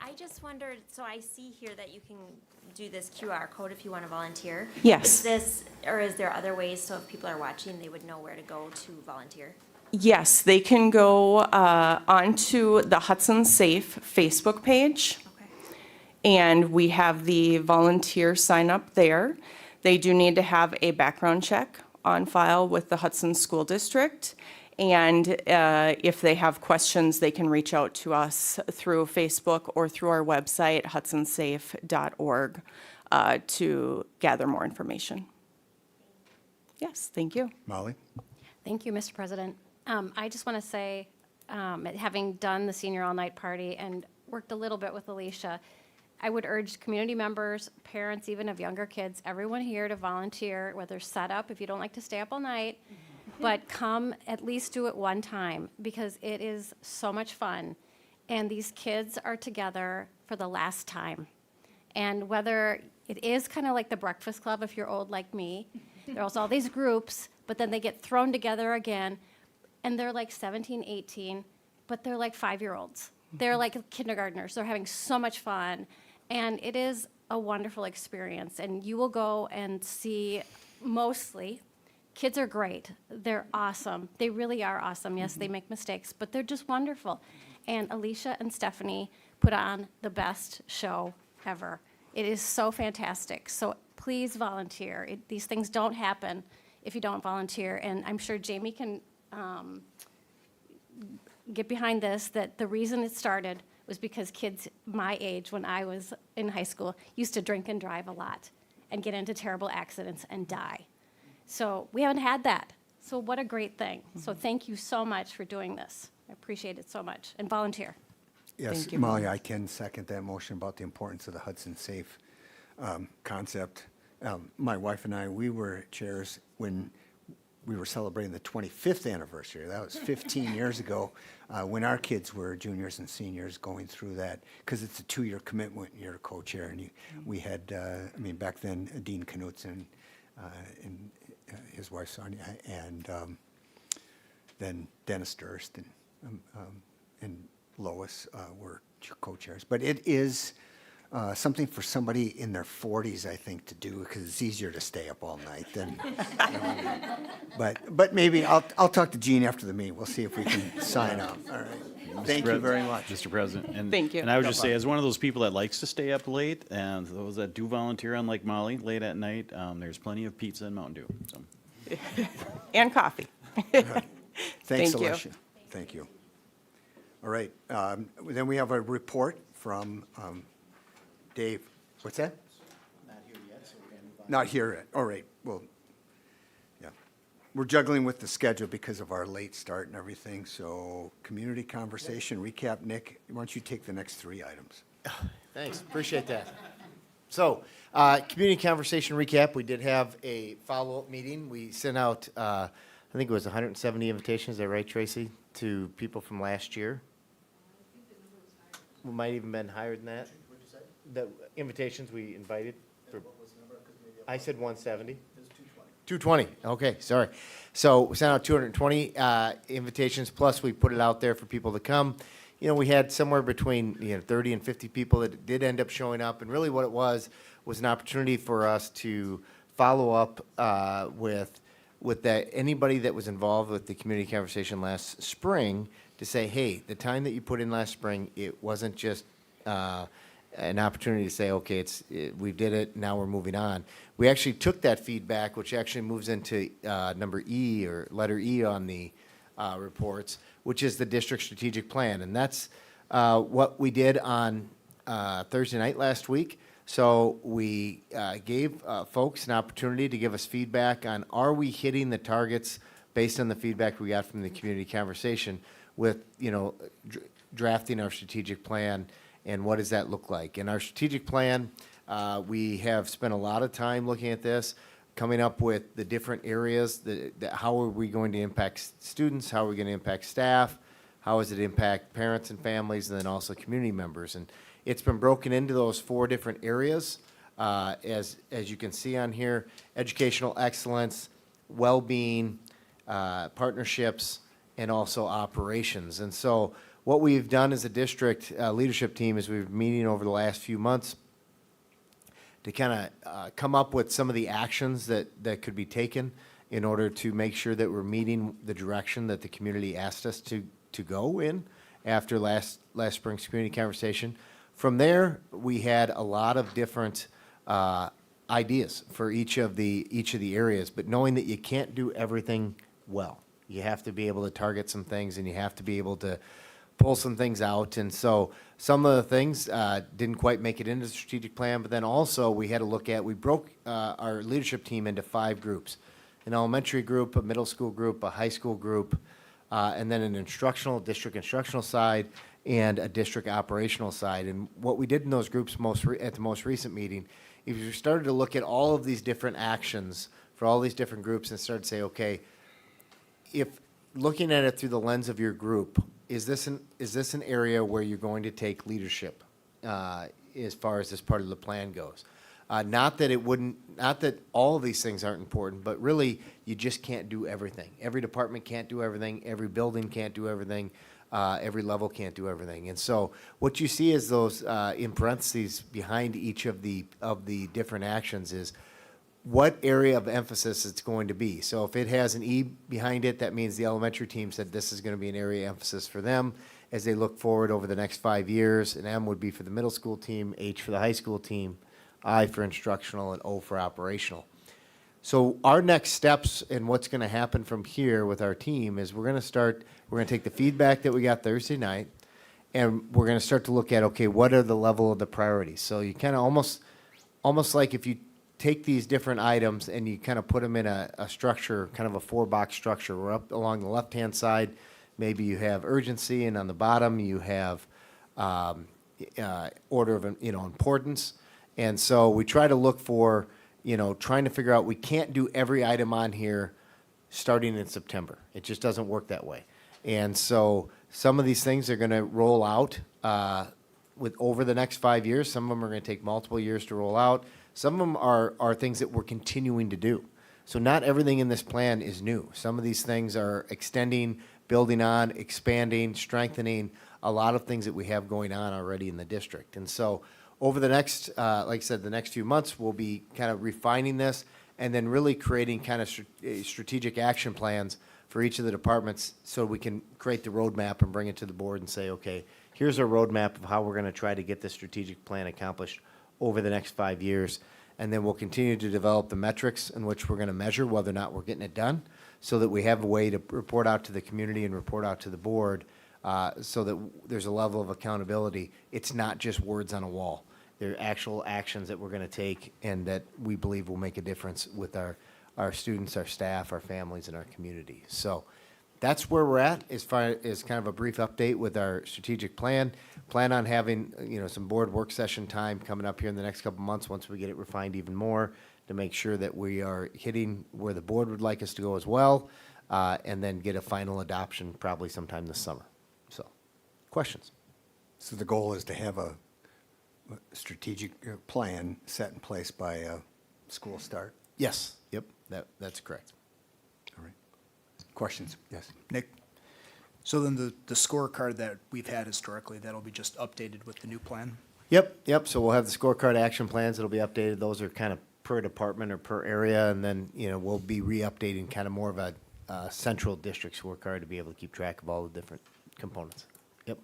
I just wondered, so I see here that you can do this QR code if you want to volunteer. Yes. Is this, or is there other ways, so if people are watching, they would know where to go to volunteer? Yes, they can go onto the Hudson Safe Facebook page, Okay. and we have the volunteer sign up there. They do need to have a background check on file with the Hudson School District. And if they have questions, they can reach out to us through Facebook or through our website, hudsonsafe.org, to gather more information. Yes, thank you. Molly? Thank you, Mr. President. I just want to say, having done the senior all-night party and worked a little bit with Alicia, I would urge community members, parents even of younger kids, everyone here to volunteer, whether set up, if you don't like to stay up all night, but come at least do it one time, because it is so much fun. And these kids are together for the last time. And whether it is kind of like the Breakfast Club, if you're old like me, there's all these groups, but then they get thrown together again, and they're like 17, 18, but they're like 5-year-olds. They're like kindergartners. They're having so much fun, and it is a wonderful experience. And you will go and see, mostly, kids are great. They're awesome. They really are awesome. Yes, they make mistakes, but they're just wonderful. And Alicia and Stephanie put on the best show ever. It is so fantastic. So please volunteer. These things don't happen if you don't volunteer. And I'm sure Jamie can get behind this, that the reason it started was because kids my age, when I was in high school, used to drink and drive a lot and get into terrible accidents and die. So we haven't had that. So what a great thing. So thank you so much for doing this. I appreciate it so much. And volunteer. Yes, Thank you. Molly, I can second that motion about the importance of the Hudson Safe concept. My wife and I, we were chairs when we were celebrating the 25th anniversary. That was 15 years ago, when our kids were juniors and seniors going through that, because it's a 2-year commitment. You're a co-chair, and we had, back then, Dean Knutson and his wife Sonia, and then Dennis Durst and Lois were co-chairs. But it is something for somebody in their 40s, I think, to do, because it's easier to stay up all night than. But maybe I'll talk to Gene after the meeting. We'll see if we can sign up. All right. Thank you very much. Mr. President. And, Thank you. And I would just say, as one of those people that likes to stay up late, and those that do volunteer, unlike Molly, late at night, there's plenty of pizza and Mountain Dew. So. And coffee. Thanks, Thank you. Alicia. Thank you. All right. Then we have a report from Dave. What's that? Not here yet, so we're going to move on. Not here yet. All right. Well, yeah. We're juggling with the schedule because of our late start and everything. So community conversation recap. Nick, why don't you take the next 3 items? Thanks, appreciate that. So, community conversation recap, we did have a follow-up meeting. We sent out, I think it was 170 invitations, is that right, Tracy, to people from last year? We might even been higher than that. The invitations we invited for. I said 170. It was 220. 220, okay, sorry. So we sent out 220 invitations, plus we put it out there for people to come. You know, we had somewhere between 30 and 50 people that did end up showing up, and really what it was an opportunity for us to follow up with that anybody that was involved with the community conversation last spring to say, hey, the time that you put in last spring, it wasn't just an opportunity to say, okay, we did it, now we're moving on. We actually took that feedback, which actually moves into number E, or letter E on the reports, which is the district strategic plan. And that's what we did on Thursday night last week. So we gave folks an opportunity to give us feedback on, are we hitting the targets based on the feedback we got from the community conversation with, drafting our strategic plan, and what does that look like? In our strategic plan, we have spent a lot of time looking at this, coming up with the different areas, how are we going to impact students, how are we going to impact staff, how does it impact parents and families, and then also community members. And it's been broken into those 4 different areas, as you can see on here: educational excellence, well-being, partnerships, and also operations. And so what we've done as a district leadership team is we've been meeting over the last few months to kind of come up with some of the actions that could be taken in order to make sure that we're meeting the direction that the community asked us to go in after last spring's community conversation. From there, we had a lot of different ideas for each of the areas, but knowing that you can't do everything well. You have to be able to target some things, and you have to be able to pull some things out. And so some of the things didn't quite make it into the strategic plan, but then also we had to look at, we broke our leadership team into 5 groups. An elementary group, a middle school group, a high school group, and then an district instructional side, and a district operational side. And what we did in those groups at the most recent meeting is we started to look at all of these different actions for all these different groups and started to say, okay, if looking at it through the lens of your group, is this an area where you're going to take leadership as far as this part of the plan goes? Not that all of these things aren't important, but really you just can't do everything. Every department can't do everything. Every building can't do everything. Every level can't do everything. And so what you see is those in parentheses behind each of the different actions is what area of emphasis it's going to be. So if it has an E behind it, that means the elementary team said this is going to be an area of emphasis for them as they look forward over the next 5 years. An M would be for the middle school team, H for the high school team, I for instructional, and O for operational. So our next steps and what's going to happen from here with our team is we're going to take the feedback that we got Thursday night, and we're going to start to look at, okay, what are the level of the priorities? So you kind of almost like if you take these different items and you kind of put them in a structure, kind of a 4-box structure. We're up along the left-hand side, maybe you have urgency, and on the bottom you have order of importance. And so we try to look for, trying to figure out, we can't do every item on here starting in September. It just doesn't work that way. And so some of these things are going to roll out over the next 5 years. Some of them are going to take multiple years to roll out. Some of them are things that we're continuing to do. So not everything in this plan is new. Some of these things are extending, building on, expanding, strengthening, a lot of things that we have going on already in the district. And so over the next, like I said, the next few months, we'll be kind of refining this and then really creating kind of strategic action plans for each of the departments so we can create the roadmap and bring it to the board and say, okay, here's our roadmap of how we're going to try to get this strategic plan accomplished over the next 5 years. And then we'll continue to develop the metrics in which we're going to measure whether or not we're getting it done so that we have a way to report out to the community and report out to the board so that there's a level of accountability. It's not just words on a wall. They're actual actions that we're going to take and that we believe will make a difference with our students, our staff, our families, and our community. So that's where we're at as far as kind of a brief update with our strategic plan. Plan on having, some board work session time coming up here in the next couple months once we get it refined even more to make sure that we are hitting where the board would like us to go as well, and then get a final adoption probably sometime this summer. So, questions? So the goal is to have a strategic plan set in place by school start? Yes. Yep. That's correct. All right. Questions? Yes. Nick? So then the scorecard that we've had historically, that'll be just updated with the new plan? Yep. So we'll have the scorecard action plans that'll be updated. Those are kind of per department or per area, and then, we'll be re-updating kind of more of a central district scorecard to be able to keep track of all the different components. Yep.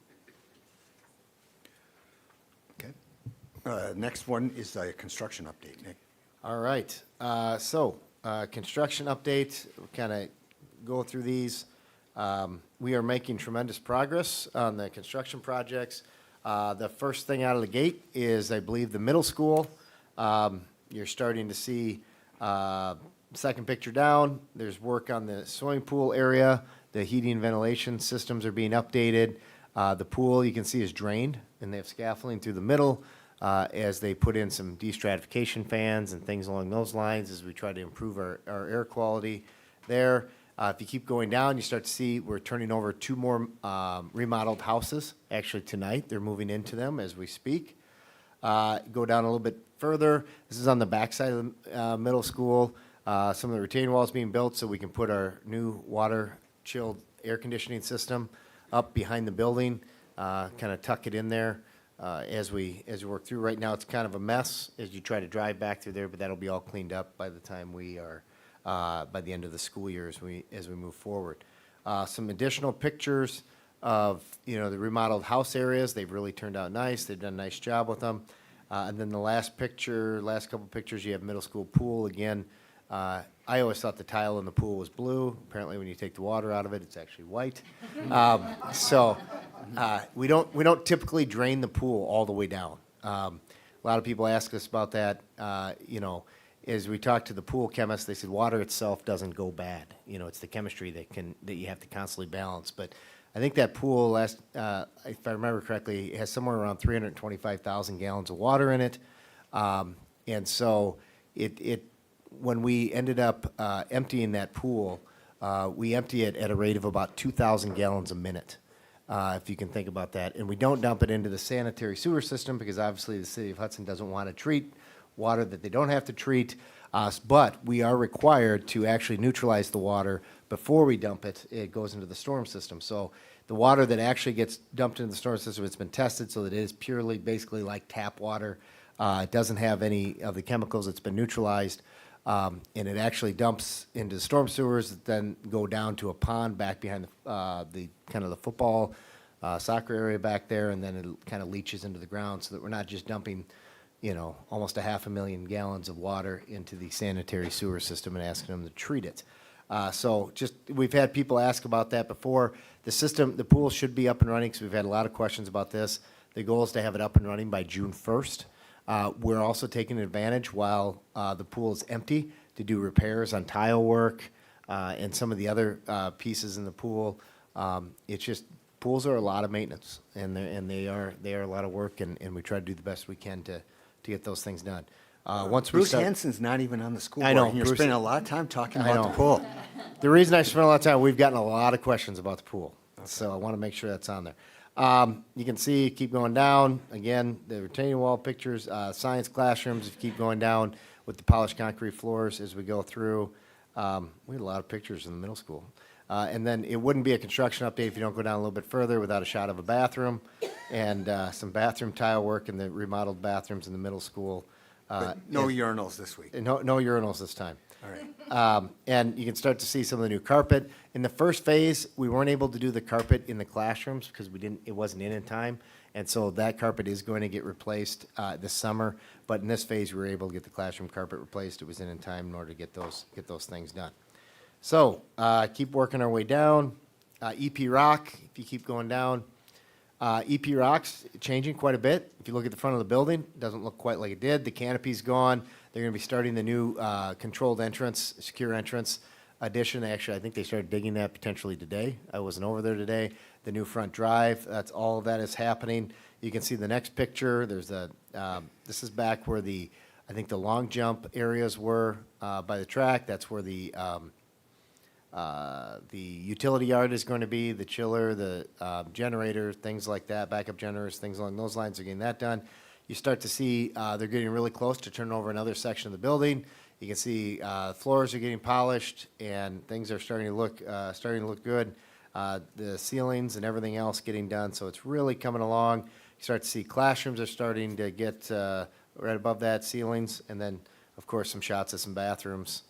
Okay. Next one is a construction update, Nick. All right. Construction update, kind of go through these. We are making tremendous progress on the construction projects. The first thing out of the gate is, I believe, the middle school. You're starting to see, second picture down, there's work on the swimming pool area. The heating and ventilation systems are being updated. The pool, you can see, is drained, and they have scaffolding through the middle as they put in some destratification fans and things along those lines as we try to improve our air quality there. If you keep going down, you start to see we're turning over 2 more remodeled houses. Actually, tonight, they're moving into them as we speak. Go down a little bit further. This is on the backside of the middle school. Some of the retaining walls being built so we can put our new water-chilled air conditioning system up behind the building, kind of tuck it in there as we work through. Right now, it's kind of a mess as you try to drive back through there, but that'll be all cleaned up by the time we are, by the end of the school year as we move forward. Some additional pictures of, the remodeled house areas. They've really turned out nice. They've done a nice job with them. And then the last couple pictures, you have middle school pool again. I always thought the tile in the pool was blue. Apparently, when you take the water out of it, it's actually white. We don't typically drain the pool all the way down. A lot of people ask us about that. As we talked to the pool chemists, they said water itself doesn't go bad. It's the chemistry that you have to constantly balance. But I think that pool, if I remember correctly, has somewhere around 325,000 gallons of water in it. And so when we ended up emptying that pool, we empty it at a rate of about 2,000 gallons a minute, if you can think about that. And we don't dump it into the sanitary sewer system because obviously the city of Hudson doesn't want to treat water that they don't have to treat. But we are required to actually neutralize the water before we dump it. It goes into the storm system. So the water that actually gets dumped into the storm system, it's been tested so that it is purely basically like tap water. It doesn't have any of the chemicals. It's been neutralized. And it actually dumps into the storm sewers that then go down to a pond back behind the kind of the football, soccer area back there, and then it kind of leaches into the ground so that we're not just dumping, almost 500,000 gallons of water into the sanitary sewer system and asking them to treat it. We've had people ask about that before. The pool should be up and running because we've had a lot of questions about this. The goal is to have it up and running by June 1st. We're also taking advantage while the pool is empty to do repairs on tile work and some of the other pieces in the pool. It's just, pools are a lot of maintenance, and they are a lot of work, and we try to do the best we can to get those things done. Bruce Hansen's not even on the school board. I know, and you're Bruce- spending a lot of time talking I about know. the pool. The reason I spent a lot of time, we've gotten a lot of questions about the pool, so I want to make sure that's on there. You can see, keep going down, again, the retaining wall pictures, science classrooms, if you keep going down with the polished concrete floors as we go through. We had a lot of pictures in the middle school. And then it wouldn't be a construction update if you don't go down a little bit further without a shot of a bathroom and some bathroom tile work in the remodeled bathrooms in the middle school. But no urinals this week. No urinals this time. All right. And you can start to see some of the new carpet. In the first phase, we weren't able to do the carpet in the classrooms because it wasn't in time. And so that carpet is going to get replaced this summer. But in this phase, we were able to get the classroom carpet replaced. It was in time in order to get those things done. So keep working our way down. EP Rock, if you keep going down. EP Rock's changing quite a bit. If you look at the front of the building, it doesn't look quite like it did. The canopy's gone. They're going to be starting the new controlled entrance, secure entrance addition. I think they started digging that potentially today. I wasn't over there today. The new front drive, all of that is happening. You can see the next picture. There's this is back where I think the long jump areas were by the track. That's where the utility yard is going to be, the chiller, the generator, things like that, backup generators, things along those lines are getting that done. You start to see they're getting really close to turning over another section of the building. You can see floors are getting polished and things are starting to look good. The ceilings and everything else getting done, so it's really coming along. You start to see classrooms are starting to get right above that, ceilings, and then, of course, some shots of some bathrooms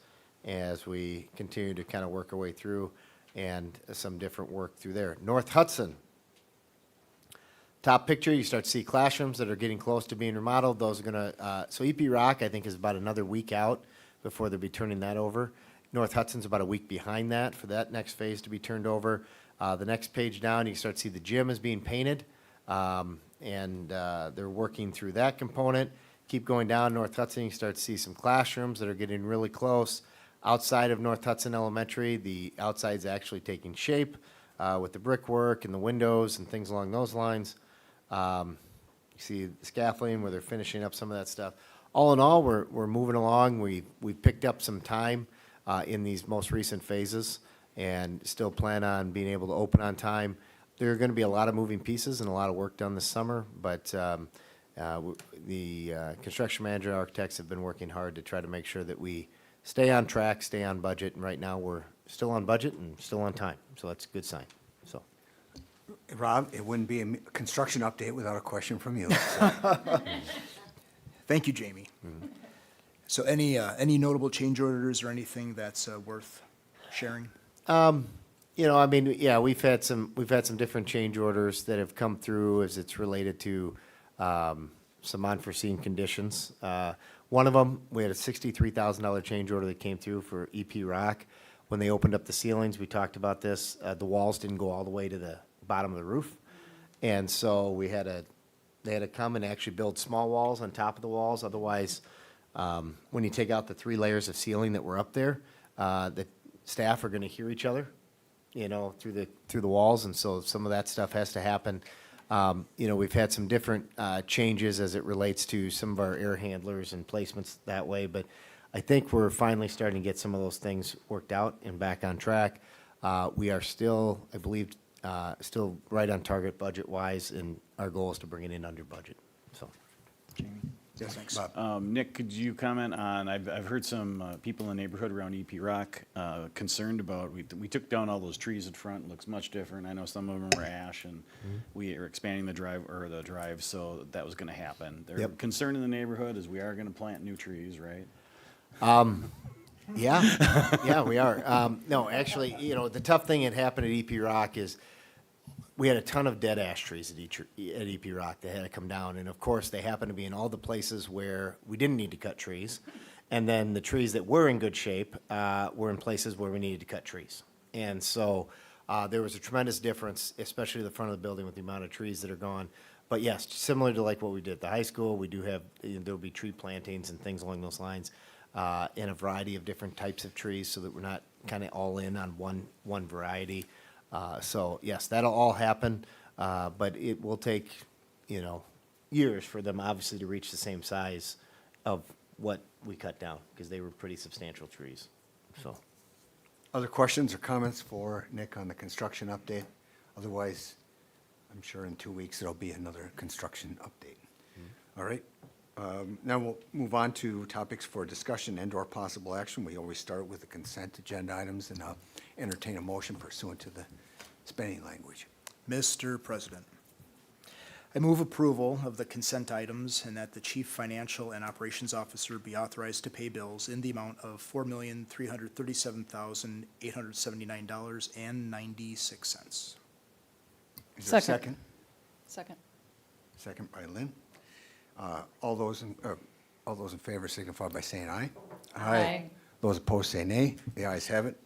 as we continue to kind of work our way through and some different work through there. North Hudson. Top picture, you start to see classrooms that are getting close to being remodeled. Those are going to, so EP Rock, I think, is about another week out before they'll be turning that over. North Hudson's about a week behind that for that next phase to be turned over. The next page down, you start to see the gym is being painted, and they're working through that component. Keep going down North Hudson, you start to see some classrooms that are getting really close. Outside of North Hudson Elementary, the outside's actually taking shape with the brickwork and the windows and things along those lines. You see the scaffolding where they're finishing up some of that stuff. All in all, we're moving along. We've picked up some time in these most recent phases and still plan on being able to open on time. There are going to be a lot of moving pieces and a lot of work done this summer, but the construction manager and architects have been working hard to try to make sure that we stay on track, stay on budget, and right now we're still on budget and still on time, so that's a good sign. So, Rob, it wouldn't be a construction update without a question from you. So, Thank you, Jamie. So any notable change orders or anything that's worth sharing? You know, I mean, yeah, we've had some different change orders that have come through as it's related to some unforeseen conditions. One of them, we had a $63,000 change order that came through for EP Rock. When they opened up the ceilings, we talked about this, the walls didn't go all the way to the bottom of the roof. And so they had to come and actually build small walls on top of the walls. Otherwise, when you take out the 3 layers of ceiling that were up there, the staff are going to hear each other, you know, through the walls, and so some of that stuff has to happen. You know, we've had some different changes as it relates to some of our air handlers and placements that way, but I think we're finally starting to get some of those things worked out and back on track. We are still, I believe, still right on target budget-wise, and our goal is to bring it in under budget, so. Yes, thanks. Nick, could you comment on, I've heard some people in the neighborhood around EP Rock concerned about, we took down all those trees in front, looks much different. I know some of them were ash, and we are expanding the drive, so that was gonna happen. They're Yep. concerned in the neighborhood is we are gonna plant new trees, right? Yeah, we are. No, actually, you know, the tough thing that happened at EP Rock is we had a ton of dead ash trees at EP Rock that had to come down. And of course, they happened to be in all the places where we didn't need to cut trees. And then the trees that were in good shape were in places where we needed to cut trees. And so there was a tremendous difference, especially the front of the building with the amount of trees that are gone. But yes, similar to like what we did at the high school, we do have, there'll be tree plantings and things along those lines. In a variety of different types of trees so that we're not kind of all in on one variety. So yes, that'll all happen, but it will take, you know, years for them obviously to reach the same size of what we cut down because they were pretty substantial trees, so. other questions or comments for Nick on the construction update? Otherwise, I'm sure in 2 weeks, there'll be another construction update. All right. Now we'll move on to topics for discussion and/or possible action. We always start with the consent agenda items, and I'll entertain a motion pursuant to the spending language. Mr. President, I move approval of the consent items and that the Chief Financial and Operations Officer be authorized to pay bills in the amount of $4,337,879.96. Is there a Second. second? Second by Lynn. All those in favor signify by saying aye. Aye. Those opposed say nay. The ayes have it.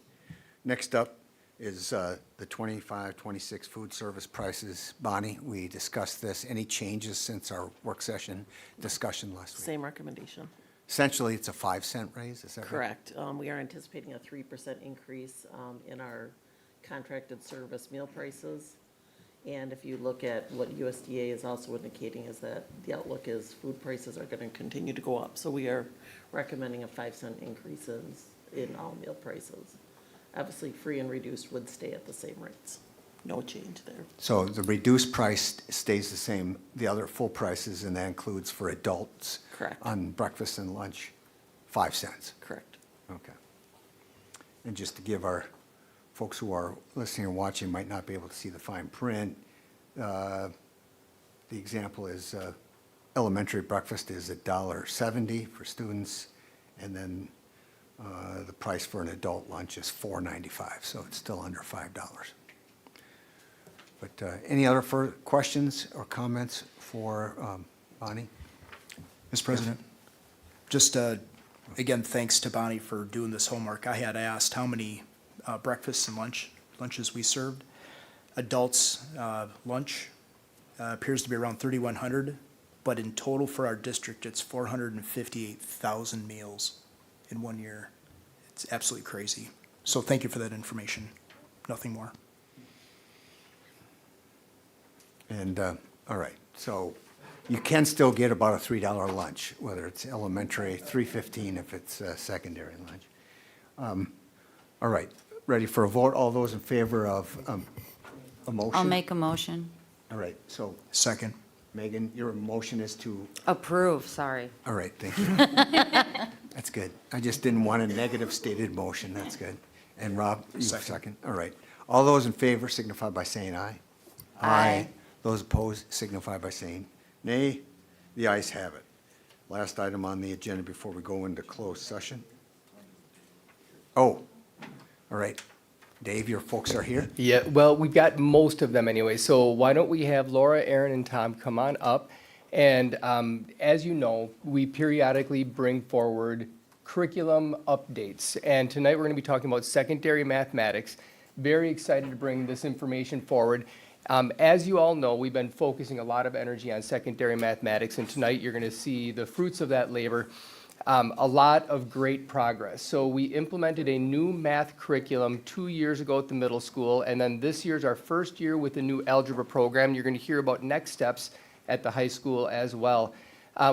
Next up is the 25-26 food service prices. Bonnie, we discussed this. Any changes since our work session discussion last week? Same recommendation. Essentially, it's a 5-cent raise, is that right? Correct. We are anticipating a 3% increase in our contracted service meal prices. And if you look at what USDA is also indicating is that the outlook is food prices are going to continue to go up. So we are recommending a 5-cent increases in all meal prices. Obviously, free and reduced would stay at the same rates. No change there. So the reduced price stays the same, the other full prices, and that includes for adults? Correct. On breakfast and lunch, 5 cents? Correct. Okay. And just to give our folks who are listening and watching might not be able to see the fine print, the example is elementary breakfast is $1.70 for students, and then the price for an adult lunch is $4.95, so it's still under $5. But any other questions or comments for Bonnie? Mr. President, just again, thanks to Bonnie for doing this homework. I had asked how many breakfasts and lunches we served. Adults lunch appears to be around 3,100, but in total for our district, it's 458,000 meals in 1 year. It's absolutely crazy. So thank you for that information. Nothing more. And, all right, so you can still get about a $3 lunch, whether it's elementary, $3.15 if it's secondary lunch. All right, ready for a vote? All those in favor of a motion? I'll make a motion. All right, so Second. Megan, your motion is to, Approve, sorry. all right, thank you. That's good. I just didn't want a negative stated motion, that's good. And Rob, you Second. second, all right. All those in favor signify by saying aye. Aye. Those opposed signify by saying nay. The ayes have it. Last item on the agenda before we go into closed session. Oh, all right. Dave, your folks are here? Yeah, well, we've got most of them anyway, so why don't we have Laura, Aaron, and Tom come on up? And as you know, we periodically bring forward curriculum updates. And tonight, we're going to be talking about secondary mathematics. Very excited to bring this information forward. As you all know, we've been focusing a lot of energy on secondary mathematics, and tonight, you're going to see the fruits of that labor. A lot of great progress. So we implemented a new math curriculum 2 years ago at the middle school, and then this year's our first year with the new algebra program. You're going to hear about next steps at the high school as well.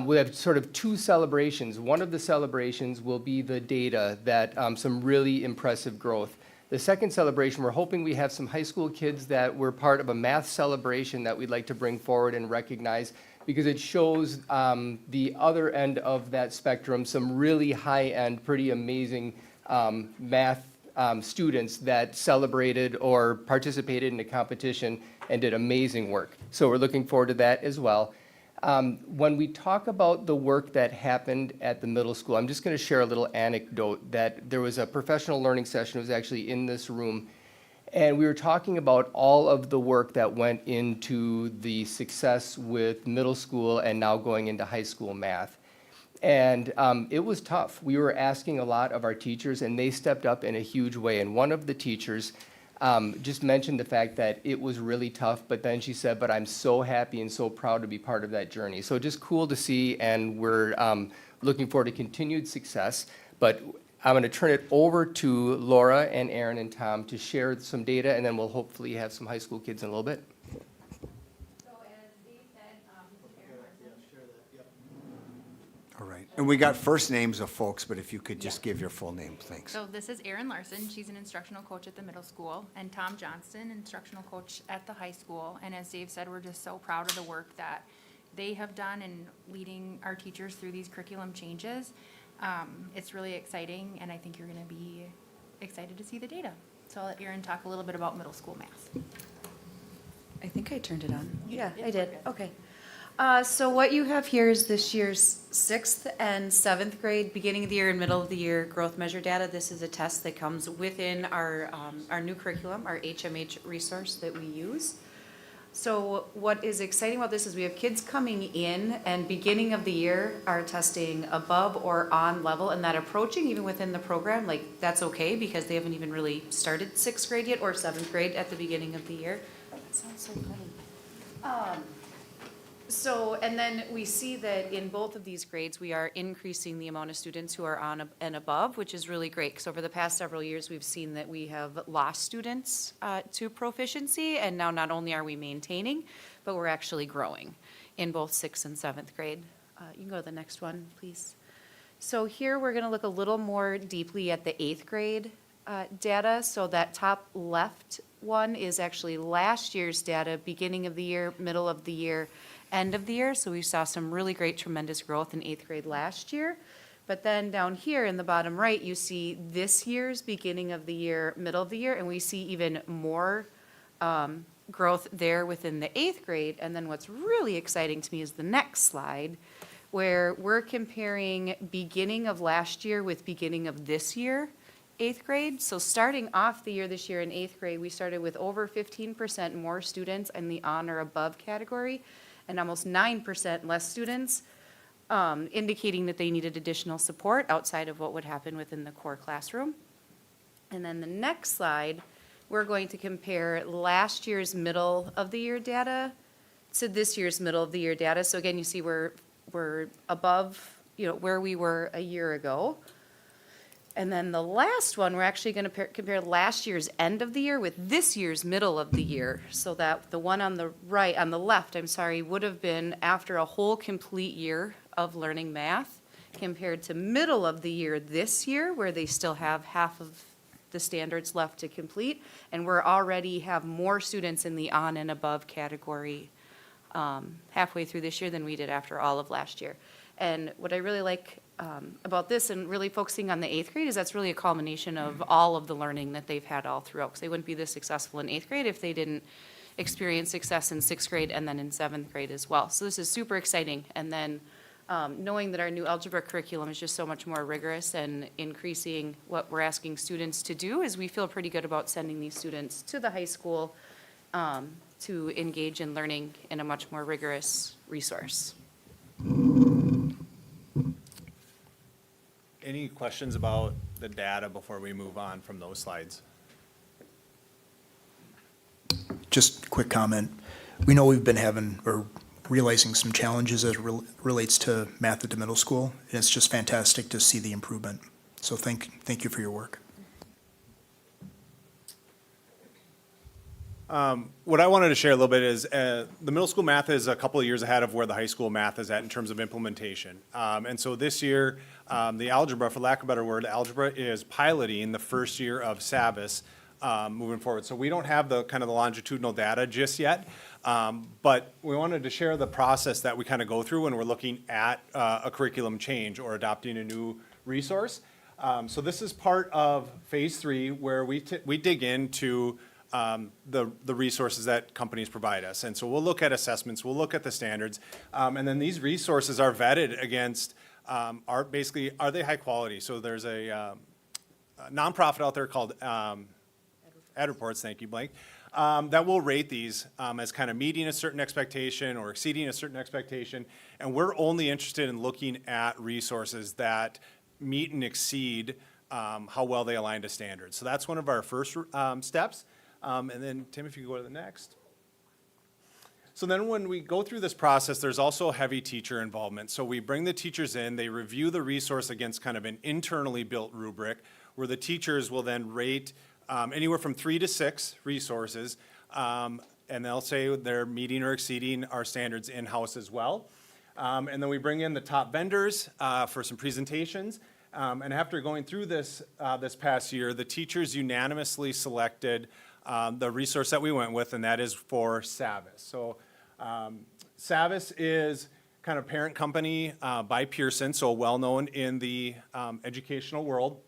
We have sort of two celebrations. One of the celebrations will be the data that some really impressive growth. The second celebration, we're hoping we have some high school kids that were part of a math celebration that we'd like to bring forward and recognize, because it shows the other end of that spectrum, some really high-end, pretty amazing math students that celebrated or participated in a competition and did amazing work. So we're looking forward to that as well. When we talk about the work that happened at the middle school, I'm just going to share a little anecdote that there was a professional learning session. It was actually in this room. And we were talking about all of the work that went into the success with middle school and now going into high school math. And it was tough. We were asking a lot of our teachers, and they stepped up in a huge way. And one of the teachers just mentioned the fact that it was really tough, but then she said, but I'm so happy and so proud to be part of that journey. So just cool to see, and we're looking forward to continued success. But I'm going to turn it over to Laura and Aaron and Tom to share some data, and then we'll hopefully have some high school kids in a little bit. All right. And we got first names of folks, but if you could just give your full name, thanks. So this is Erin Larson. She's an instructional coach at the middle school, and Tom Johnston, instructional coach at the high school. And as Dave said, we're just so proud of the work that they have done in leading our teachers through these curriculum changes. It's really exciting, and I think you're going to be excited to see the data. So I'll let Erin talk a little bit about middle school math. I think I turned it on. Yeah, I did. Okay. So what you have here is this year's 6th and 7th grade, beginning of the year and middle of the year growth measure data. This is a test that comes within our new curriculum, our HMH resource that we use. So what is exciting about this is we have kids coming in and beginning of the year are testing above or on level, and that approaching even within the program, like that's okay because they haven't even really started 6th grade yet or 7th grade at the beginning of the year. That sounds so funny. So, and then we see that in both of these grades, we are increasing the amount of students who are on and above, which is really great. Because over the past several years, we've seen that we have lost students to proficiency, and now not only are we maintaining, but we're actually growing in both 6th and 7th grade. You can go to the next one, please. So here, we're going to look a little more deeply at the 8th grade data. So that top left one is actually last year's data, beginning of the year, middle of the year, end of the year. So we saw some really great, tremendous growth in 8th grade last year. But then down here in the bottom right, you see this year's beginning of the year, middle of the year, and we see even more growth there within the 8th grade. And then what's really exciting to me is the next slide, where we're comparing beginning of last year with beginning of this year, 8th grade. So starting off the year this year in 8th grade, we started with over 15% more students in the on or above category, and almost 9% less students, indicating that they needed additional support outside of what would happen within the core classroom. And then the next slide, we're going to compare last year's middle of the year data to this year's middle of the year data. So again, you see we're above, where we were a year ago. And then the last one, we're actually going to compare last year's end of the year with this year's middle of the year. So that the one on the right, on the left, would have been after a whole complete year of learning math, compared to middle of the year this year, where they still have half of the standards left to complete. And we're already have more students in the on and above category halfway through this year than we did after all of last year. And what I really like about this and really focusing on the 8th grade is that's really a culmination of all of the learning that they've had all throughout, because they wouldn't be this successful in 8th grade if they didn't experience success in 6th grade and then in 7th grade as well. So this is super exciting. And then knowing that our new algebra curriculum is just so much more rigorous and increasing what we're asking students to do, is we feel pretty good about sending these students to the high school to engage in learning in a much more rigorous resource. Any questions about the data before we move on from those slides? Just a quick comment. We know we've been having, or realizing some challenges as it relates to math at the middle school, and it's just fantastic to see the improvement. So thank you for your work. What I wanted to share a little bit is the middle school math is a couple of years ahead of where the high school math is at in terms of implementation. And so this year, the algebra, for lack of a better word, algebra is piloting the first year of SAVIS moving forward. So we don't have the kind of the longitudinal data just yet, but we wanted to share the process that we kind of go through when we're looking at a curriculum change or adopting a new resource. So this is part of phase 3 where we dig into the resources that companies provide us. And so we'll look at assessments, we'll look at the standards, and then these resources are vetted against, are they high quality? So there's a nonprofit out there called Ed Reports, thank you, Blake, that will rate these as kind of meeting a certain expectation or exceeding a certain expectation. And we're only interested in looking at resources that meet and exceed how well they align to standards. So that's one of our first steps. And then, Tim, if you could go to the next. So then when we go through this process, there's also heavy teacher involvement. So we bring the teachers in, they review the resource against kind of an internally built rubric, where the teachers will then rate anywhere from 3 to 6 resources, and they'll say they're meeting or exceeding our standards in-house as well. And then we bring in the top vendors for some presentations. And after going through this past year, the teachers unanimously selected the resource that we went with, and that is for SAVIS. So SAVIS is kind of parent company by Pearson, so well-known in the educational world.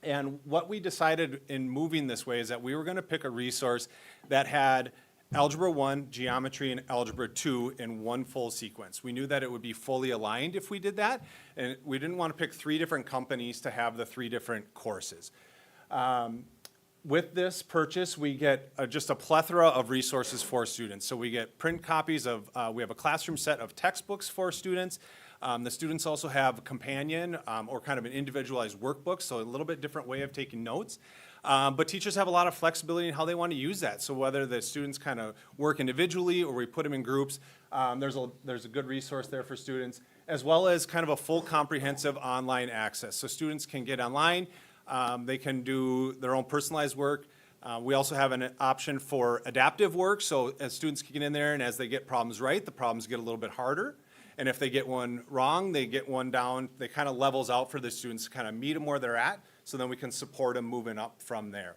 And what we decided in moving this way is that we were going to pick a resource that had Algebra 1, Geometry, and Algebra 2 in one full sequence. We knew that it would be fully aligned if we did that, and we didn't want to pick 3 different companies to have the 3 different courses. With this purchase, we get just a plethora of resources for students. So we get print copies of, we have a classroom set of textbooks for students. The students also have a companion or kind of an individualized workbook, so a little bit different way of taking notes. But teachers have a lot of flexibility in how they want to use that. So whether the students kind of work individually or we put them in groups, there's a good resource there for students, as well as kind of a full comprehensive online access. So students can get online, they can do their own personalized work. We also have an option for adaptive work, so as students can get in there and as they get problems right, the problems get a little bit harder. And if they get one wrong, they get one down, they kind of levels out for the students to kind of meet them where they're at, so then we can support them moving up from there.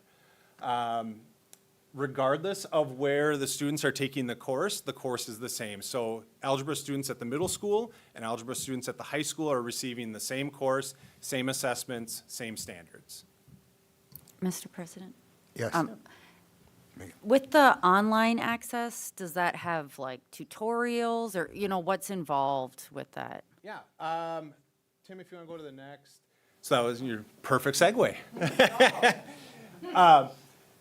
Regardless of where the students are taking the course is the same. So algebra students at the middle school and algebra students at the high school are receiving the same course, same assessments, same standards. Mr. President? Yes. With the online access, does that have like tutorials or, what's involved with that? Yeah. Tim, if you want to go to the next. So that was your perfect segue.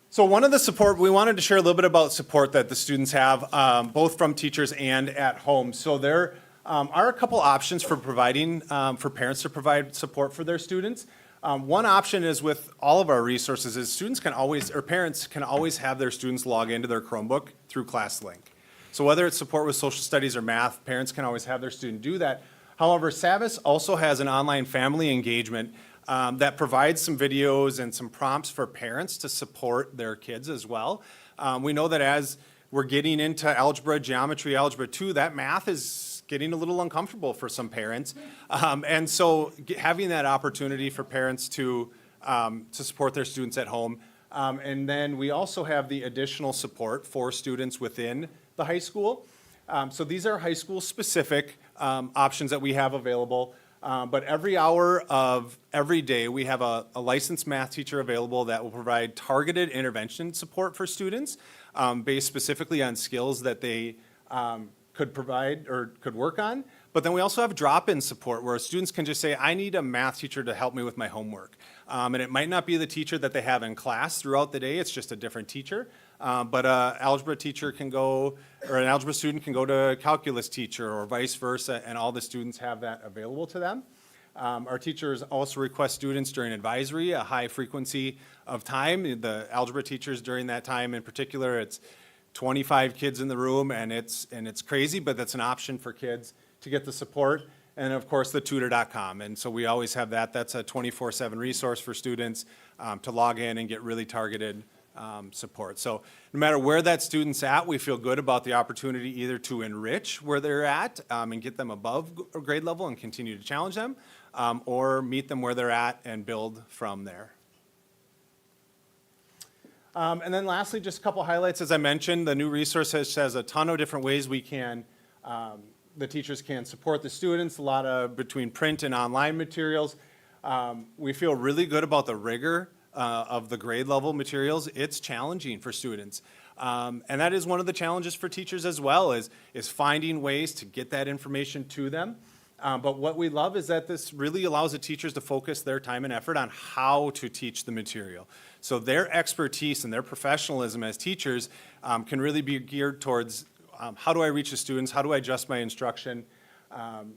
So one of the support, we wanted to share a little bit about support that the students have, both from teachers and at home. So there are a couple options for providing, for parents to provide support for their students. One option is with all of our resources is students can always, or parents can always have their students log into their Chromebook through ClassLink. So whether it's support with social studies or math, parents can always have their student do that. However, SAVIS also has an online family engagement that provides some videos and some prompts for parents to support their kids as well. We know that as we're getting into algebra, geometry, algebra 2, that math is getting a little uncomfortable for some parents. And so having that opportunity for parents to support their students at home. And then we also have the additional support for students within the high school. So these are high school specific options that we have available. But every hour of every day, we have a licensed math teacher available that will provide targeted intervention support for students. based specifically on skills that they could provide or could work on. But then we also have drop-in support where students can just say, I need a math teacher to help me with my homework. And it might not be the teacher that they have in class throughout the day, it's just a different teacher. But an algebra teacher can go, or an algebra student can go to a calculus teacher or vice versa, and all the students have that available to them. Our teachers also request students during advisory a high frequency of time. The algebra teachers during that time in particular, it's 25 kids in the room, and it's crazy, but that's an option for kids to get the support. And of course, the tutor.com. And so we always have that. That's a 24/7 resource for students to log in and get really targeted support. So no matter where that student's at, we feel good about the opportunity either to enrich where they're at and get them above grade level and continue to challenge them, or meet them where they're at and build from there. And then lastly, just a couple highlights. As I mentioned, the new resource has a ton of different ways we can, the teachers can support the students, a lot of between print and online materials. We feel really good about the rigor of the grade level materials. It's challenging for students. And that is one of the challenges for teachers as well, is finding ways to get that information to them. But what we love is that this really allows the teachers to focus their time and effort on how to teach the material. So their expertise and their professionalism as teachers can really be geared towards how do I reach the students, how do I adjust my instruction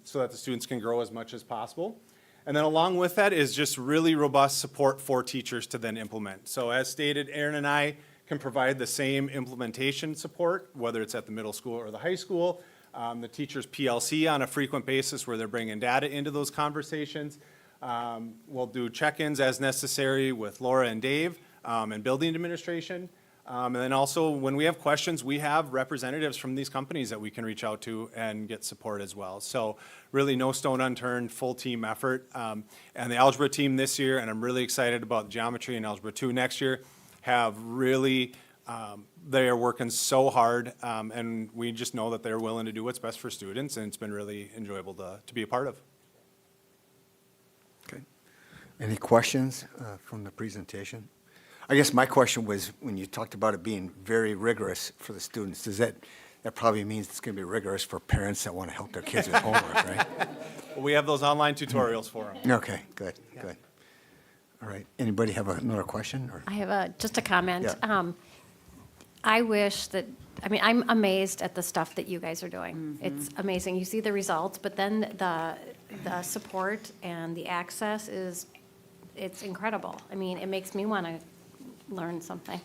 so that the students can grow as much as possible. And then along with that is just really robust support for teachers to then implement. So as stated, Aaron and I can provide the same implementation support, whether it's at the middle school or the high school. The teachers PLC on a frequent basis where they're bringing data into those conversations. We'll do check-ins as necessary with Laura and Dave and building administration. And then also when we have questions, we have representatives from these companies that we can reach out to and get support as well. So really no stone unturned, full team effort. And the algebra team this year, and I'm really excited about geometry and algebra 2 next year, have really they are working so hard, and we just know that they're willing to do what's best for students, and it's been really enjoyable to be a part of. Okay. Any questions from the presentation? I guess my question was, when you talked about it being very rigorous for the students, does that probably means it's going to be rigorous for parents that want to help their kids with homework, right? Well, we have those online tutorials for them. Okay, good, good. All right. Anybody have another question? Or? I have just a comment. Yeah. I wish that, I'm amazed at the stuff that you guys are doing. Mm-hmm. It's amazing. You see the results, but then the support and the access it's incredible. It makes me want to learn something.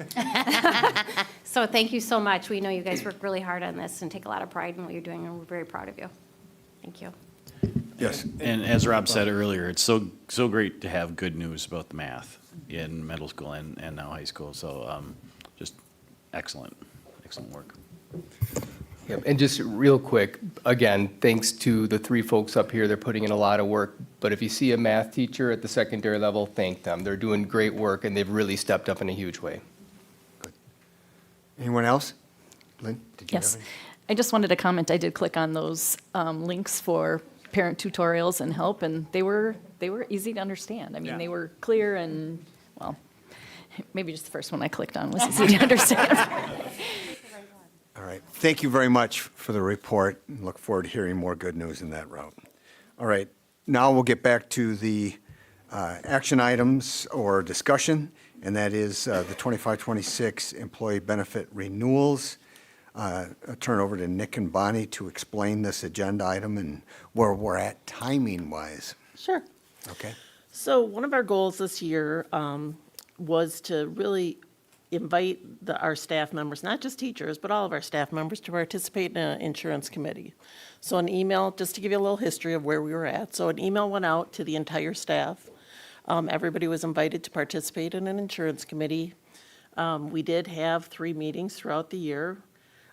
So thank you so much. We know you guys work really hard on this and take a lot of pride in what you're doing, and we're very proud of you. Thank you. Yes. And as Rob said earlier, it's so great to have good news about the math in middle school and now high school. So just excellent work. Yep, and just real quick, again, thanks to the three folks up here, they're putting in a lot of work. But if you see a math teacher at the secondary level, thank them. They're doing great work, and they've really stepped up in a huge way. Good. Anyone else? Lynn, did you Yes. have any? I just wanted to comment, I did click on those links for parent tutorials and help, and they were easy to understand. Yeah. They were clear and, well, maybe just the first one I clicked on was easy to understand. All right. Thank you very much for the report. Look forward to hearing more good news in that route. All right. Now we'll get back to the action items or discussion, and that is the 25-26 employee benefit renewals. I'll turn over to Nick and Bonnie to explain this agenda item and where we're at timing-wise. Sure. Okay. So one of our goals this year was to really invite our staff members, not just teachers, but all of our staff members, to participate in an insurance committee. So an email, just to give you a little history of where we were at. So an email went out to the entire staff. Everybody was invited to participate in an insurance committee. We did have 3 meetings throughout the year.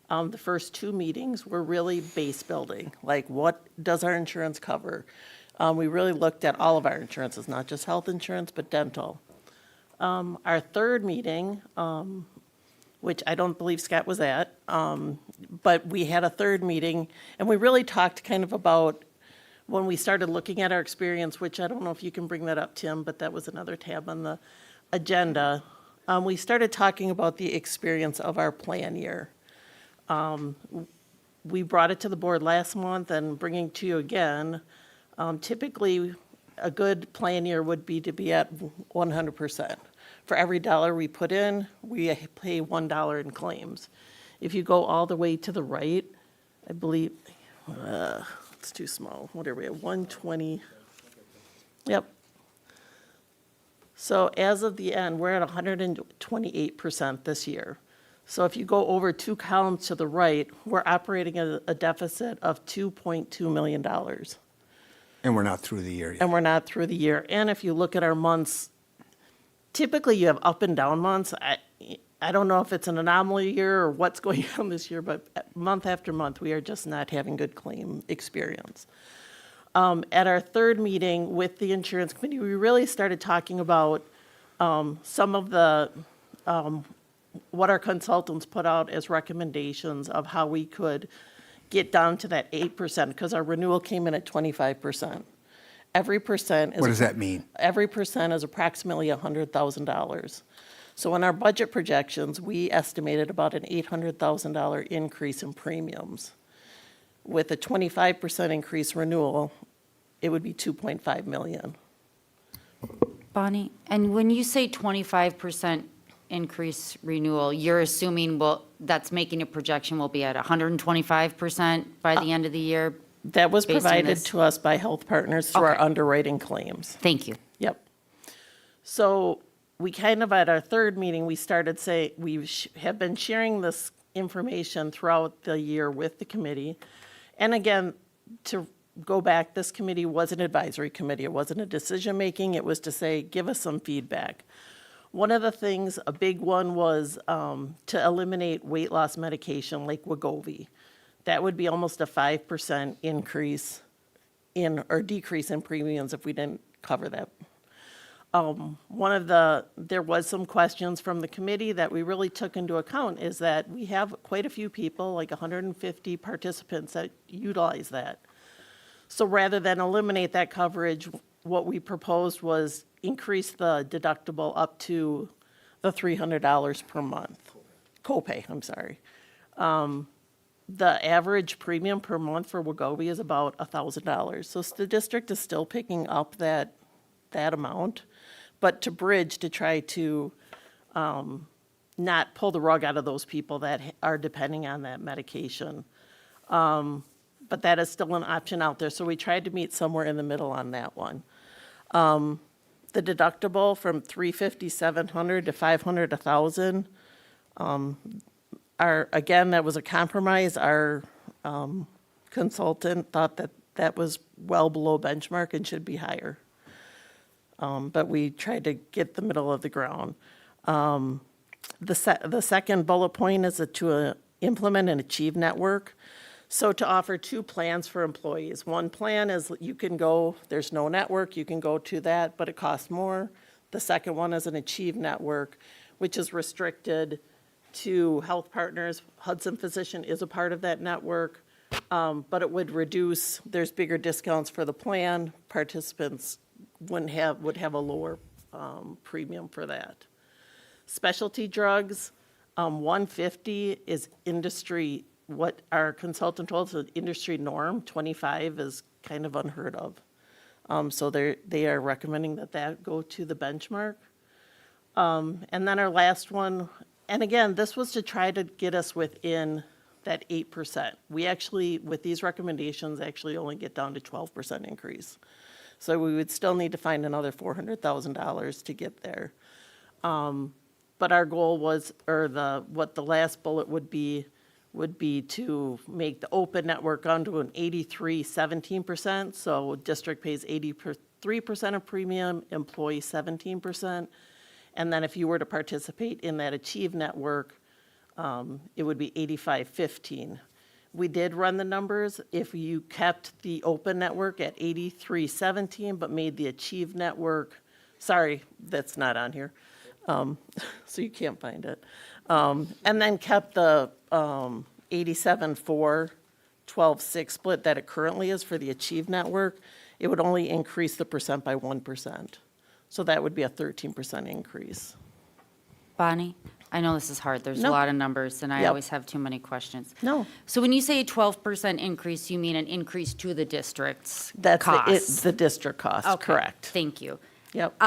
The first 2 meetings were really base building, like what does our insurance cover? We really looked at all of our insurances, not just health insurance, but dental. Our third meeting, which I don't believe Scott was at, but we had a third meeting, and we really talked kind of about when we started looking at our experience, which I don't know if you can bring that up, Tim, but that was another tab on the agenda. we started talking about the experience of our plan year. We brought it to the board last month and bringing to you again. Typically, a good plan year would be to be at 100%. For every dollar we put in, we pay $1 in claims. If you go all the way to the right, I believe, it's too small. What are we at, 120? Yep. So as of the end, we're at 128% this year. So if you go over 2 columns to the right, we're operating at a deficit of $2.2 million. And we're not through the year yet. And we're not through the year. And if you look at our months, typically you have up and down months. I don't know if it's an anomaly year or what's going on this year, but month after month, we are just not having good claim experience. At our third meeting with the insurance committee, we really started talking about some of the, what our consultants put out as recommendations of how we could get down to that 8%, because our renewal came in at 25%. Every percent is. What does that mean? Every percent is approximately $100,000. So in our budget projections, we estimated about an $800,000 increase in premiums. With a 25% increase renewal, it would be 2.5 million. Bonnie, and when you say 25% increase renewal, you're assuming, well, that's making a projection will be at 125% by the end of the year? That was based on provided this? to us by Health Partners through our underwriting claims. Thank you. Yep. So we kind of, at our third meeting, we started have been sharing this information throughout the year with the committee. And again, to go back, this committee was an advisory committee. It wasn't a decision-making. It was to say, give us some feedback. One of the things, a big one, was to eliminate weight loss medication like Wegovy. That would be almost a 5% increase or decrease in premiums if we didn't cover that. There was some questions from the committee that we really took into account is that we have quite a few people, like 150 participants that utilize that. So rather than eliminate that coverage, what we proposed was increase the deductible up to the $300 per month. Copay, I'm sorry. The average premium per month for Wegovy is about $1,000. So the district is still picking up that amount, but to bridge to try to not pull the rug out of those people that are depending on that medication. But that is still an option out there. So we tried to meet somewhere in the middle on that one. The deductible from $350, $700 to $500, $1,000. Again, that was a compromise. Our consultant thought that was well below benchmark and should be higher. But we tried to get the middle of the ground. The second bullet point is to implement an Achieve network. So to offer 2 plans for employees. One plan is you can go, there's no network, you can go to that, but it costs more. The second one is an Achieve network, which is restricted to Health Partners. Hudson Physician is a part of that network, but it would reduce, there's bigger discounts for the plan. Participants would have a lower premium for that. Specialty drugs, 150 is industry, what our consultant told us is industry norm. 25 is kind of unheard of. So they are recommending that go to the benchmark. And then our last one, and again, this was to try to get us within that 8%. We actually, with these recommendations, actually only get down to 12% increase. So we would still need to find another $400,000 to get there. But our goal was, what the last bullet would be to make the open network onto an 83-17%. So district pays 83% of premium, employee 17%. And then if you were to participate in that Achieve network, it would be 85-15. We did run the numbers. If you kept the open network at 83-17, but made the Achieve network, sorry, that's not on here, so you can't find it. And then kept the 87-4, 12-6 split that it currently is for the Achieve network, it would only increase the percent by 1%. So that would be a 13% increase. Bonnie, I know this is hard. There's a No. lot of numbers, and I Yep. always have too many questions. No. So when you say a 12% increase, you mean an increase to the district's That's costs? the district cost, Okay, correct. Thank you. Yep.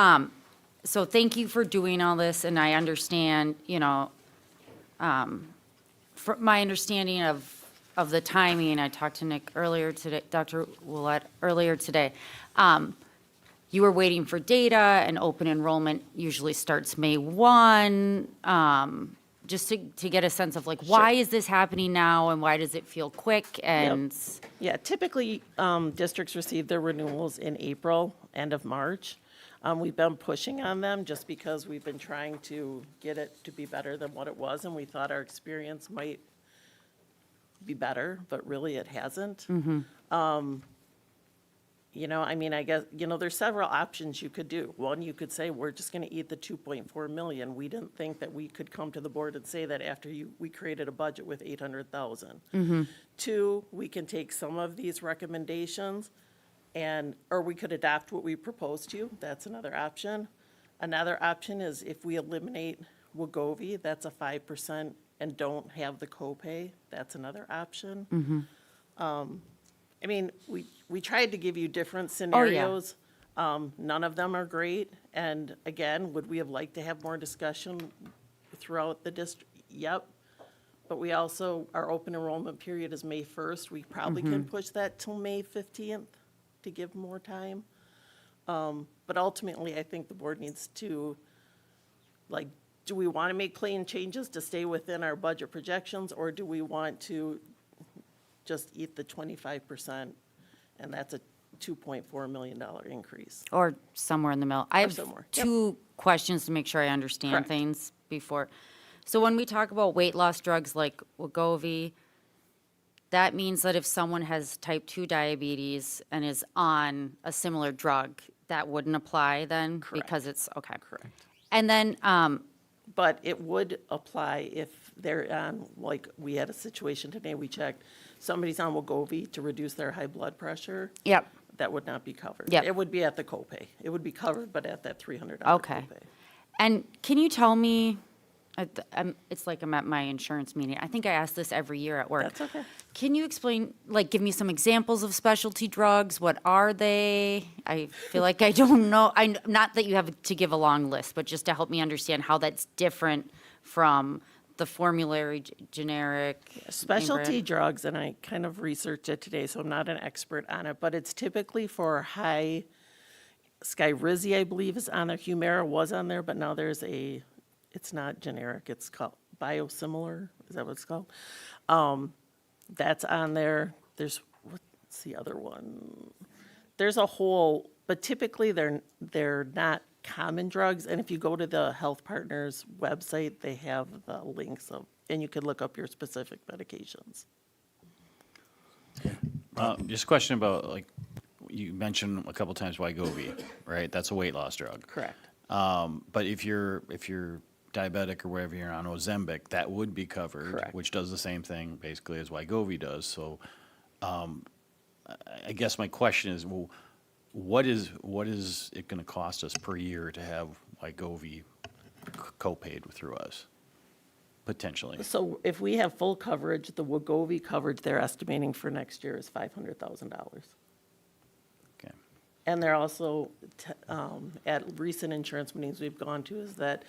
So thank you for doing all this, and I understand, you know, from my understanding of the timing, I talked to Nick earlier today, Dr. Willett earlier today. You were waiting for data, and open enrollment usually starts May 1. Just to get a sense of like, why is this happening now, and why does it feel quick? And Yeah, typically, districts receive their renewals in April, end of March. We've been pushing on them just because we've been trying to get it to be better than what it was, and we thought our experience might be better, but really it hasn't. You know, I mean, I guess, you know, there's several options you could do. One, you could say, we're just gonna eat the 2.4 million. We didn't think that we could come to the board and say that after we created a budget with 800,000. Two, we can take some of these recommendations or we could adopt what we proposed to you. That's another option. Another option is if we eliminate Wegovy, that's a 5%, and don't have the copay, that's another option. I mean, we tried to give you different scenarios. None of them are great. And again, would we have liked to have more discussion throughout the district? Yep. But we also, our open enrollment period is May 1st. We probably can push that till May 15th to give more time. But ultimately, I think the board needs to, like, do we want to make plain changes to stay within our budget projections, or do we want to just eat the 25%, and that's a $2.4 million increase? or somewhere in the middle. I have somewhere, yep. two questions to make sure I understand Correct. things before. So when we talk about weight loss drugs like Wegovy, that means that if someone has type 2 diabetes and is on a similar drug, that wouldn't apply then? Because it's, okay. Correct. And then, But it would apply if they're on, like, we had a situation today, we checked, somebody's on Wegovy to reduce their high blood pressure. Yep. That would not be covered. Yep. It would be at the copay. It would be covered, but at that $300 Okay. copay. and can you tell me, it's like I'm at my insurance meeting. I think I ask this every year at work. That's okay. Can you explain, like, give me some examples of specialty drugs? What are they? I feel like I don't know. Not that you have to give a long list, but just to help me understand how that's different from the formulary generic. Specialty name brand. drugs, and I kind of researched it today, so I'm not an expert on it, but it's typically for high, Skyrizi, I believe, is on there. Humira was on there, but now there's it's not generic, it's called biosimilar, is that what it's called? That's on there. There's, what's the other one? There's a whole, but typically they're not common drugs, and if you go to the Health Partners website, they have the links and you could look up your specific medications. Just a question about, like, you mentioned a couple times Wegovy, right? That's a weight loss drug. Correct. But if you're diabetic or wherever you're on Ozempic, that would be covered, Correct. which does the same thing basically as Wegovy does. So, I guess my question is, well, what is it going to cost us per year to have Wegovy co-paid through us, potentially? So if we have full coverage, the Wegovy coverage they're estimating for next year is $500,000. Okay. And they're also, at recent insurance meetings we've gone to, is that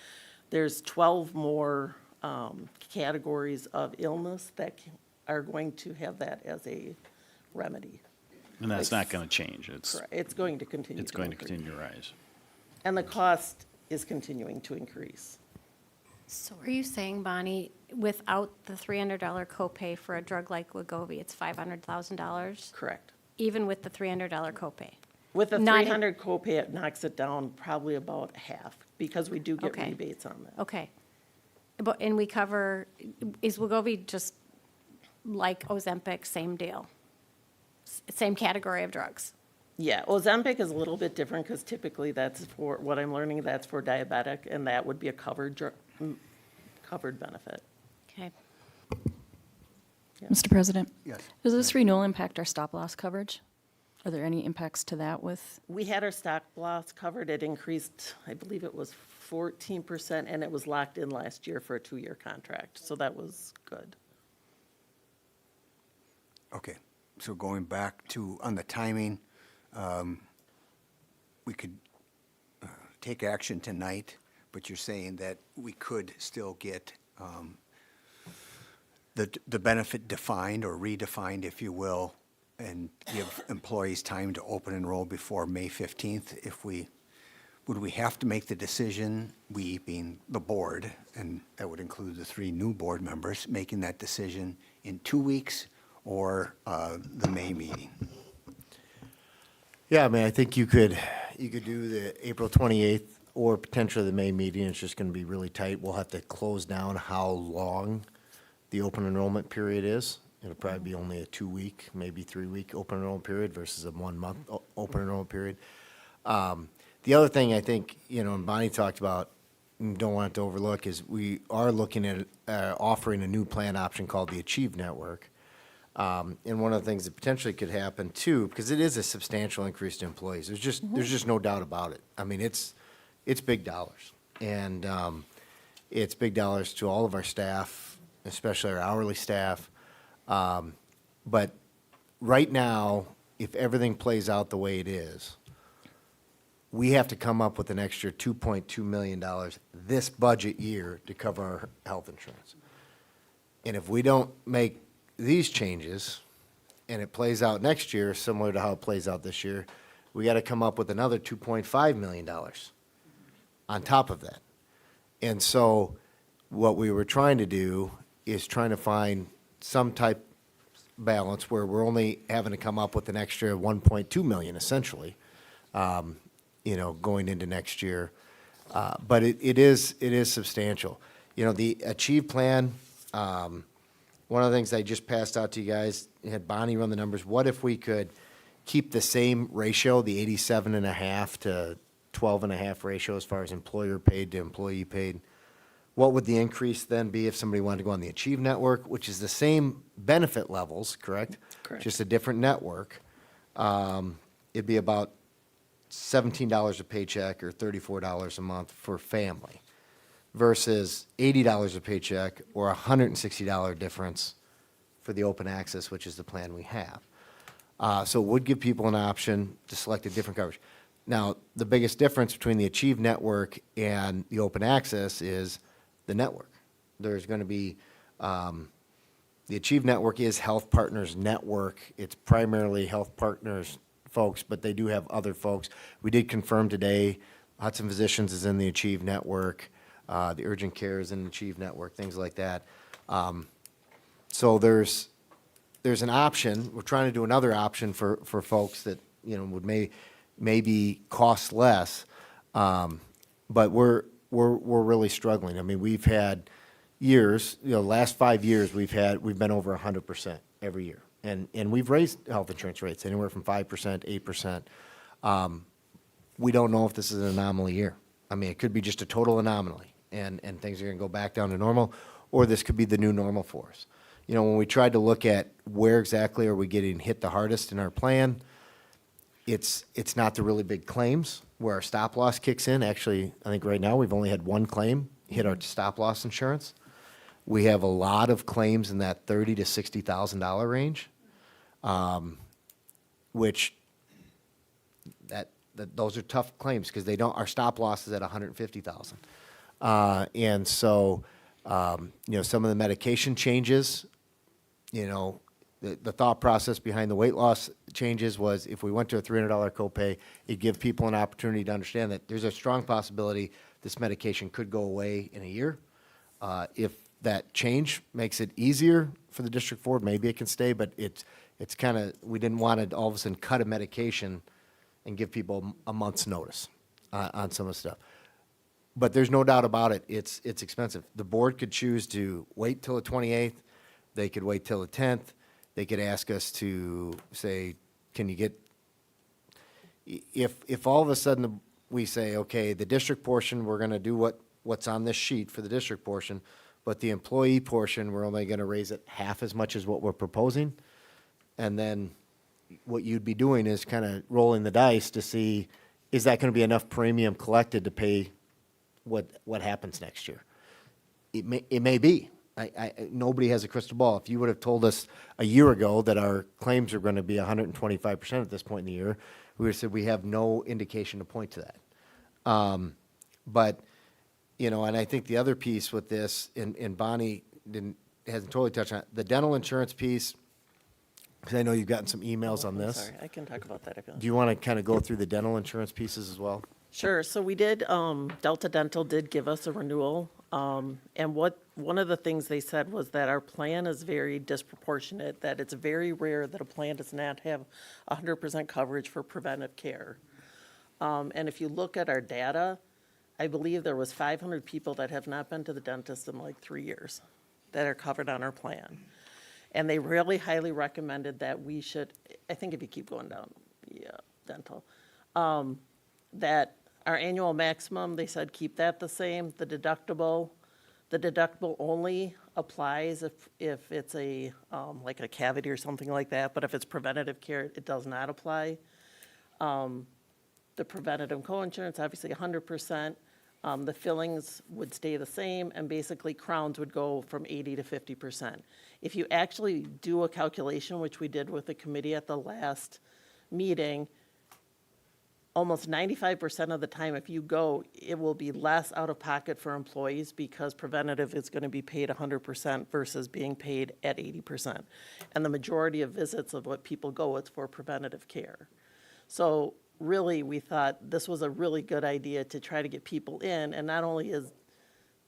there's 12 more categories of illness that are going to have that as a remedy. And that's not going to change. It's going to continue. It's going to continue to rise. And the cost is continuing to increase. So are you saying, Bonnie, without the $300 copay for a drug like Wegovy, it's $500,000? Correct. Even with the $300 copay? With the Not- $300 copay, it knocks it down probably about half, because we do get Okay. rebates on that. Okay. But, and we cover, is Wegovy just like Ozempic, same deal? Same category of drugs? Yeah, Ozempic is a little bit different, because typically that's for, what I'm learning, that's for diabetic, and that would be a covered benefit. Okay. Mr. President? Yes. Does this renewal impact our stop-loss coverage? Are there any impacts to that with? We had our stock loss covered. It increased, I believe it was 14%, and it was locked in last year for a 2-year contract. So that was good. Okay, so going back to, on the timing, we could take action tonight, but you're saying that we could still get the benefit defined or redefined, if you will, and give employees time to open enroll before May 15th? Would we have to make the decision, we being the board, and that would include the 3 new board members, making that decision in 2 weeks or the May meeting? Yeah, I mean, I think you could do the April 28th or potentially the May meeting. It's just going to be really tight. We'll have to close down how long the open enrollment period is. It'll probably be only a 2-week, maybe 3-week open enrollment period versus a 1-month open enrollment period. The other thing I think, and Bonnie talked about, and don't want it to overlook, is we are looking at offering a new plan option called the Achieve Network. And one of the things that potentially could happen too, because it is a substantial increase to employees, there's just no doubt about it. I mean, it's big dollars, and it's big dollars to all of our staff, especially our hourly staff. But right now, if everything plays out the way it is, we have to come up with an extra $2.2 million this budget year to cover our health insurance. And if we don't make these changes, and it plays out next year similar to how it plays out this year, we got to come up with another $2.5 million on top of that. And so what we were trying to do is trying to find some type balance where we're only having to come up with an extra 1.2 million essentially, going into next year. But it is substantial. The Achieve plan, one of the things I just passed out to you guys, had Bonnie run the numbers. What if we could keep the same ratio, the 87.5 to 12.5 ratio as far as employer paid to employee paid? What would the increase then be if somebody wanted to go on the Achieve Network, which is the same benefit levels, correct? Correct. Just a different network. It'd be about $17 a paycheck or $34 a month for family versus $80 a paycheck or $160 difference for the open access, which is the plan we have. So it would give people an option to select a different coverage. Now, the biggest difference between the Achieve Network and the open access is the network. There's going to be, the Achieve Network is Health Partners Network. It's primarily Health Partners folks, but they do have other folks. We did confirm today, Hudson Physicians is in the Achieve Network. The urgent care is in the Achieve Network, things like that. So there's an option. We're trying to do another option for folks that, would maybe cost less. But we're really struggling. I mean, we've had years, last 5 years, we've been over 100% every year. And we've raised health insurance rates anywhere from 5%, 8%. We don't know if this is an anomaly year. I mean, it could be just a total anomaly, and things are going to go back down to normal, or this could be the new normal for us. When we tried to look at where exactly are we getting hit the hardest in our plan, it's not the really big claims where our stop loss kicks in. Actually, I think right now we've only had one claim hit our stop loss insurance. We have a lot of claims in that $30,000 to $60,000 range, which those are tough claims because our stop loss is at $150,000. And so, some of the medication changes, the thought process behind the weight loss changes was if we went to a $300 copay, it'd give people an opportunity to understand that there's a strong possibility this medication could go away in a year. If that change makes it easier for the district board, maybe it can stay, but it's kind of, we didn't want to all of a sudden cut a medication and give people a month's notice on some of the stuff. But there's no doubt about it, it's expensive. The board could choose to wait till the 28th. They could wait till the 10th. They could ask us to say, can you get, if all of a sudden we say, okay, the district portion, we're going to do what's on this sheet for the district portion, but the employee portion, we're only going to raise it half as much as what we're proposing, and then what you'd be doing is kind of rolling the dice to see, is that going to be enough premium collected to pay what happens next year? It may be. Nobody has a crystal ball. If you would have told us a year ago that our claims are going to be 125% at this point in the year, we would have said we have no indication to point to that. But, you know, and I think the other piece with this, and Bonnie hasn't totally touched on it, the dental insurance piece, because I know you've gotten some emails on this. Sorry, I can talk about that if you want. Do you want to kind of go through the dental insurance pieces as well? Sure, so we did, Delta Dental did give us a renewal, and one of the things they said was that our plan is very disproportionate, that it's very rare that a plan does not have 100% coverage for preventive care. And if you look at our data, I believe there was 500 people that have not been to the dentist in like 3 years that are covered on our plan. And they really highly recommended that we should, I think if you keep going down, yeah, dental, that our annual maximum, they said keep that the same. The deductible only applies if it's a, like a cavity or something like that, but if it's preventative care, it does not apply. The preventative coinsurance, obviously 100%. The fillings would stay the same, and basically crowns would go from 80 to 50%. If you actually do a calculation, which we did with the committee at the last meeting, almost 95% of the time, if you go, it will be less out of pocket for employees because preventative is going to be paid 100% versus being paid at 80%. And the majority of visits of what people go, it's for preventative care. So really, we thought this was a really good idea to try to get people in, and not only is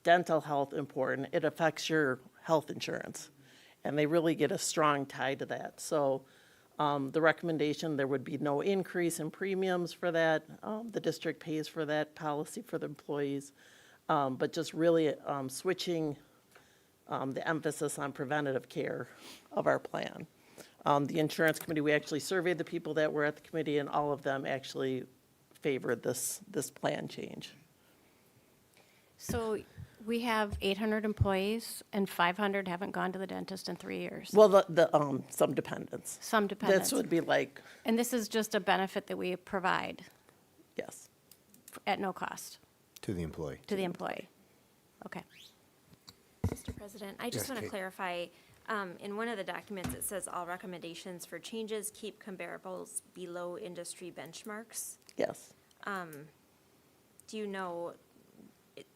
dental health important, it affects your health insurance, and they really get a strong tie to that. So the recommendation, there would be no increase in premiums for that. The district pays for that policy for the employees, but just really switching the emphasis on preventative care of our plan. The insurance committee, we actually surveyed the people that were at the committee, and all of them actually favored this plan change. So we have 800 employees and 500 haven't gone to the dentist in 3 years. Well, some dependents. Some dependents. This would be like, And this is just a benefit that we provide yes. at no cost To the employee. to the employee. Okay. Mr. President, I just Yes, want to Kate. clarify, in one of the documents, it says all recommendations for changes keep comparables below industry benchmarks. Yes. Do you know,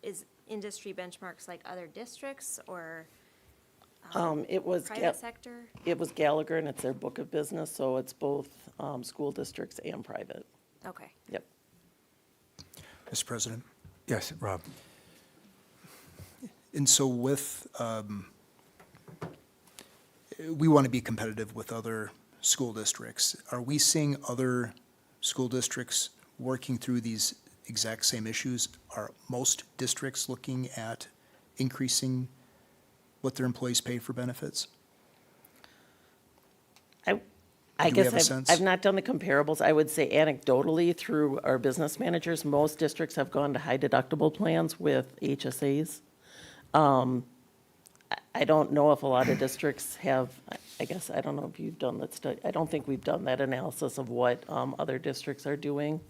is industry benchmarks like other districts or It was private sector? It was Gallagher, and it's their book of business, so it's both school districts and private. Okay. Yep. Mr. President? Yes, Rob. And so with, we want to be competitive with other school districts. Are we seeing other school districts working through these exact same issues? Are most districts looking at increasing what their employees pay for benefits? I Do we guess have a sense? I've not done the comparables. I would say anecdotally through our business managers, most districts have gone to high deductible plans with HSAs. I don't know if a lot of districts have, I guess, I don't know if you've done that study. I don't think we've done that analysis of what other districts are doing.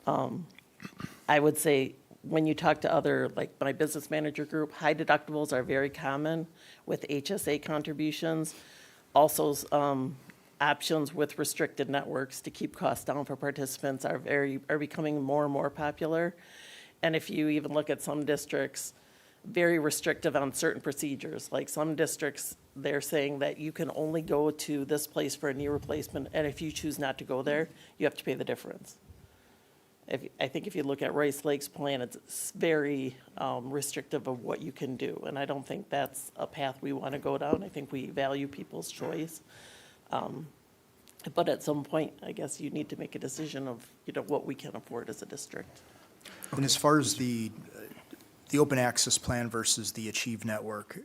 I would say when you talk to other, like my business manager group, high deductibles are very common with HSA contributions. Also, options with restricted networks to keep costs down for participants are becoming more and more popular. And if you even look at some districts, very restrictive on certain procedures. Like some districts, they're saying that you can only go to this place for a knee replacement, and if you choose not to go there, you have to pay the difference. I think if you look at Rice Lake's plan, it's very restrictive of what you can do, and I don't think that's a path we want to go down. I think we value people's choice. But at some point, I guess you need to make a decision of, what we can afford as a district. And as far as the open access plan versus the Achieve network,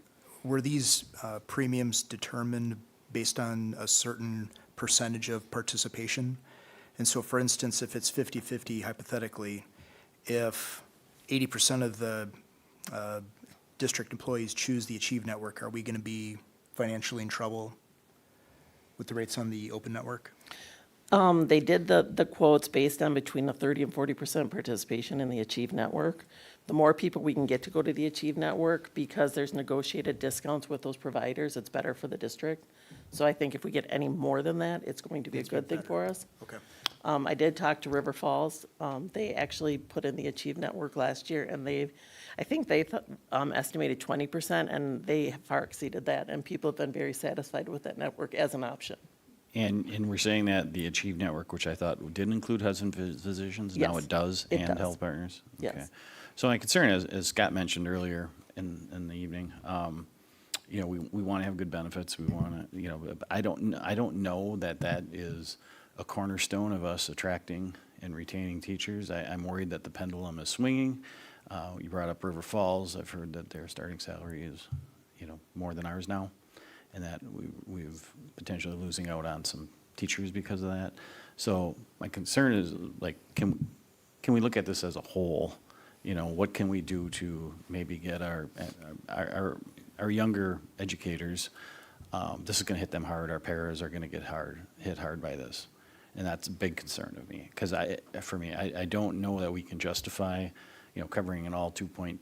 were these premiums determined based on a certain percentage of participation? And so, for instance, if it's 50-50 hypothetically, if 80% of the district employees choose the Achieve network, are we going to be financially in trouble with the rates on the open network? They did the quotes based on between a 30 and 40% participation in the Achieve Network. The more people we can get to go to the Achieve Network, because there's negotiated discounts with those providers, it's better for the district. So I think if we get any more than that, it's going to be a good thing for us. Okay. I did talk to River Falls. They actually put in the Achieve Network last year, and I think they estimated 20%, and they far exceeded that, and people have been very satisfied with that network as an option. And we're saying that the Achieve Network, which I thought didn't include Hudson Physicians, now Yes, it does, it and does. Health Partners? Yes. Okay. So my concern is, as Scott mentioned earlier in the evening, you know, we want to have good benefits. We want to, you know, I don't know that that is a cornerstone of us attracting and retaining teachers. I'm worried that the pendulum is swinging. You brought up River Falls. I've heard that their starting salary is, you know, more than ours now, and that we've potentially losing out on some teachers because of that. So my concern is, like, can we look at this as a whole? You know, what can we do to maybe get our younger educators? This is going to hit them hard. Our paras are going to get hit hard by this, and that's a big concern of me. Because for me, I don't know that we can justify, you know, covering it all $2.2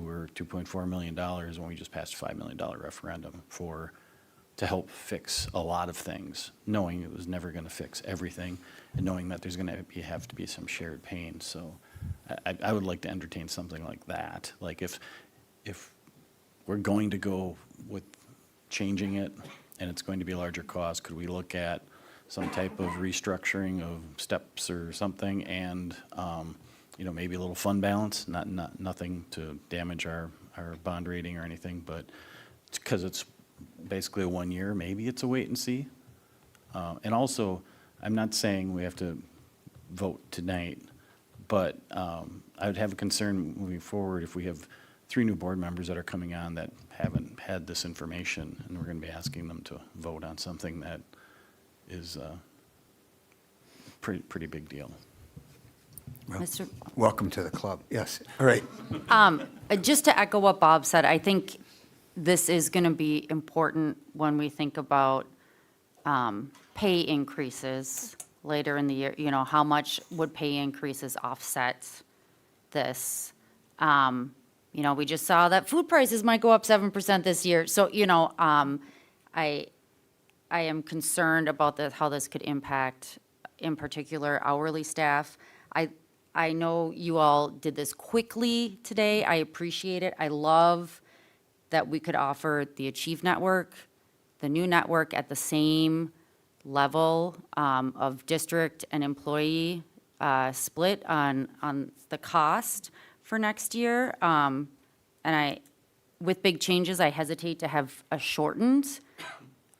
or $2.4 million when we just passed a $5 million referendum to help fix a lot of things, knowing it was never going to fix everything, and knowing that there's going to have to be some shared pain. So I would like to entertain something like that. Like if we're going to go with changing it and it's going to be a larger cost, could we look at some type of restructuring of steps or something, and you know, maybe a little fund balance, nothing to damage our bond rating or anything, but because it's basically a 1 year, maybe it's a wait and see. And also, I'm not saying we have to vote tonight, but I would have a concern moving forward if we have 3 new board members that are coming on that haven't had this information, and we're going to be asking them to vote on something that is a pretty big deal. Well, Mr. welcome to the club. Yes, all right. Just to echo what Bob said, I think this is going to be important when we think about pay increases later in the year. You know, how much would pay increases offset this? You know, we just saw that food prices might go up 7% this year. So, you know, I am concerned about how this could impact, in particular, hourly staff. I know you all did this quickly today. I appreciate it. I love that we could offer the Achieve Network, the new network at the same level of district and employee split on the cost for next year. And with big changes, I hesitate to have a shortened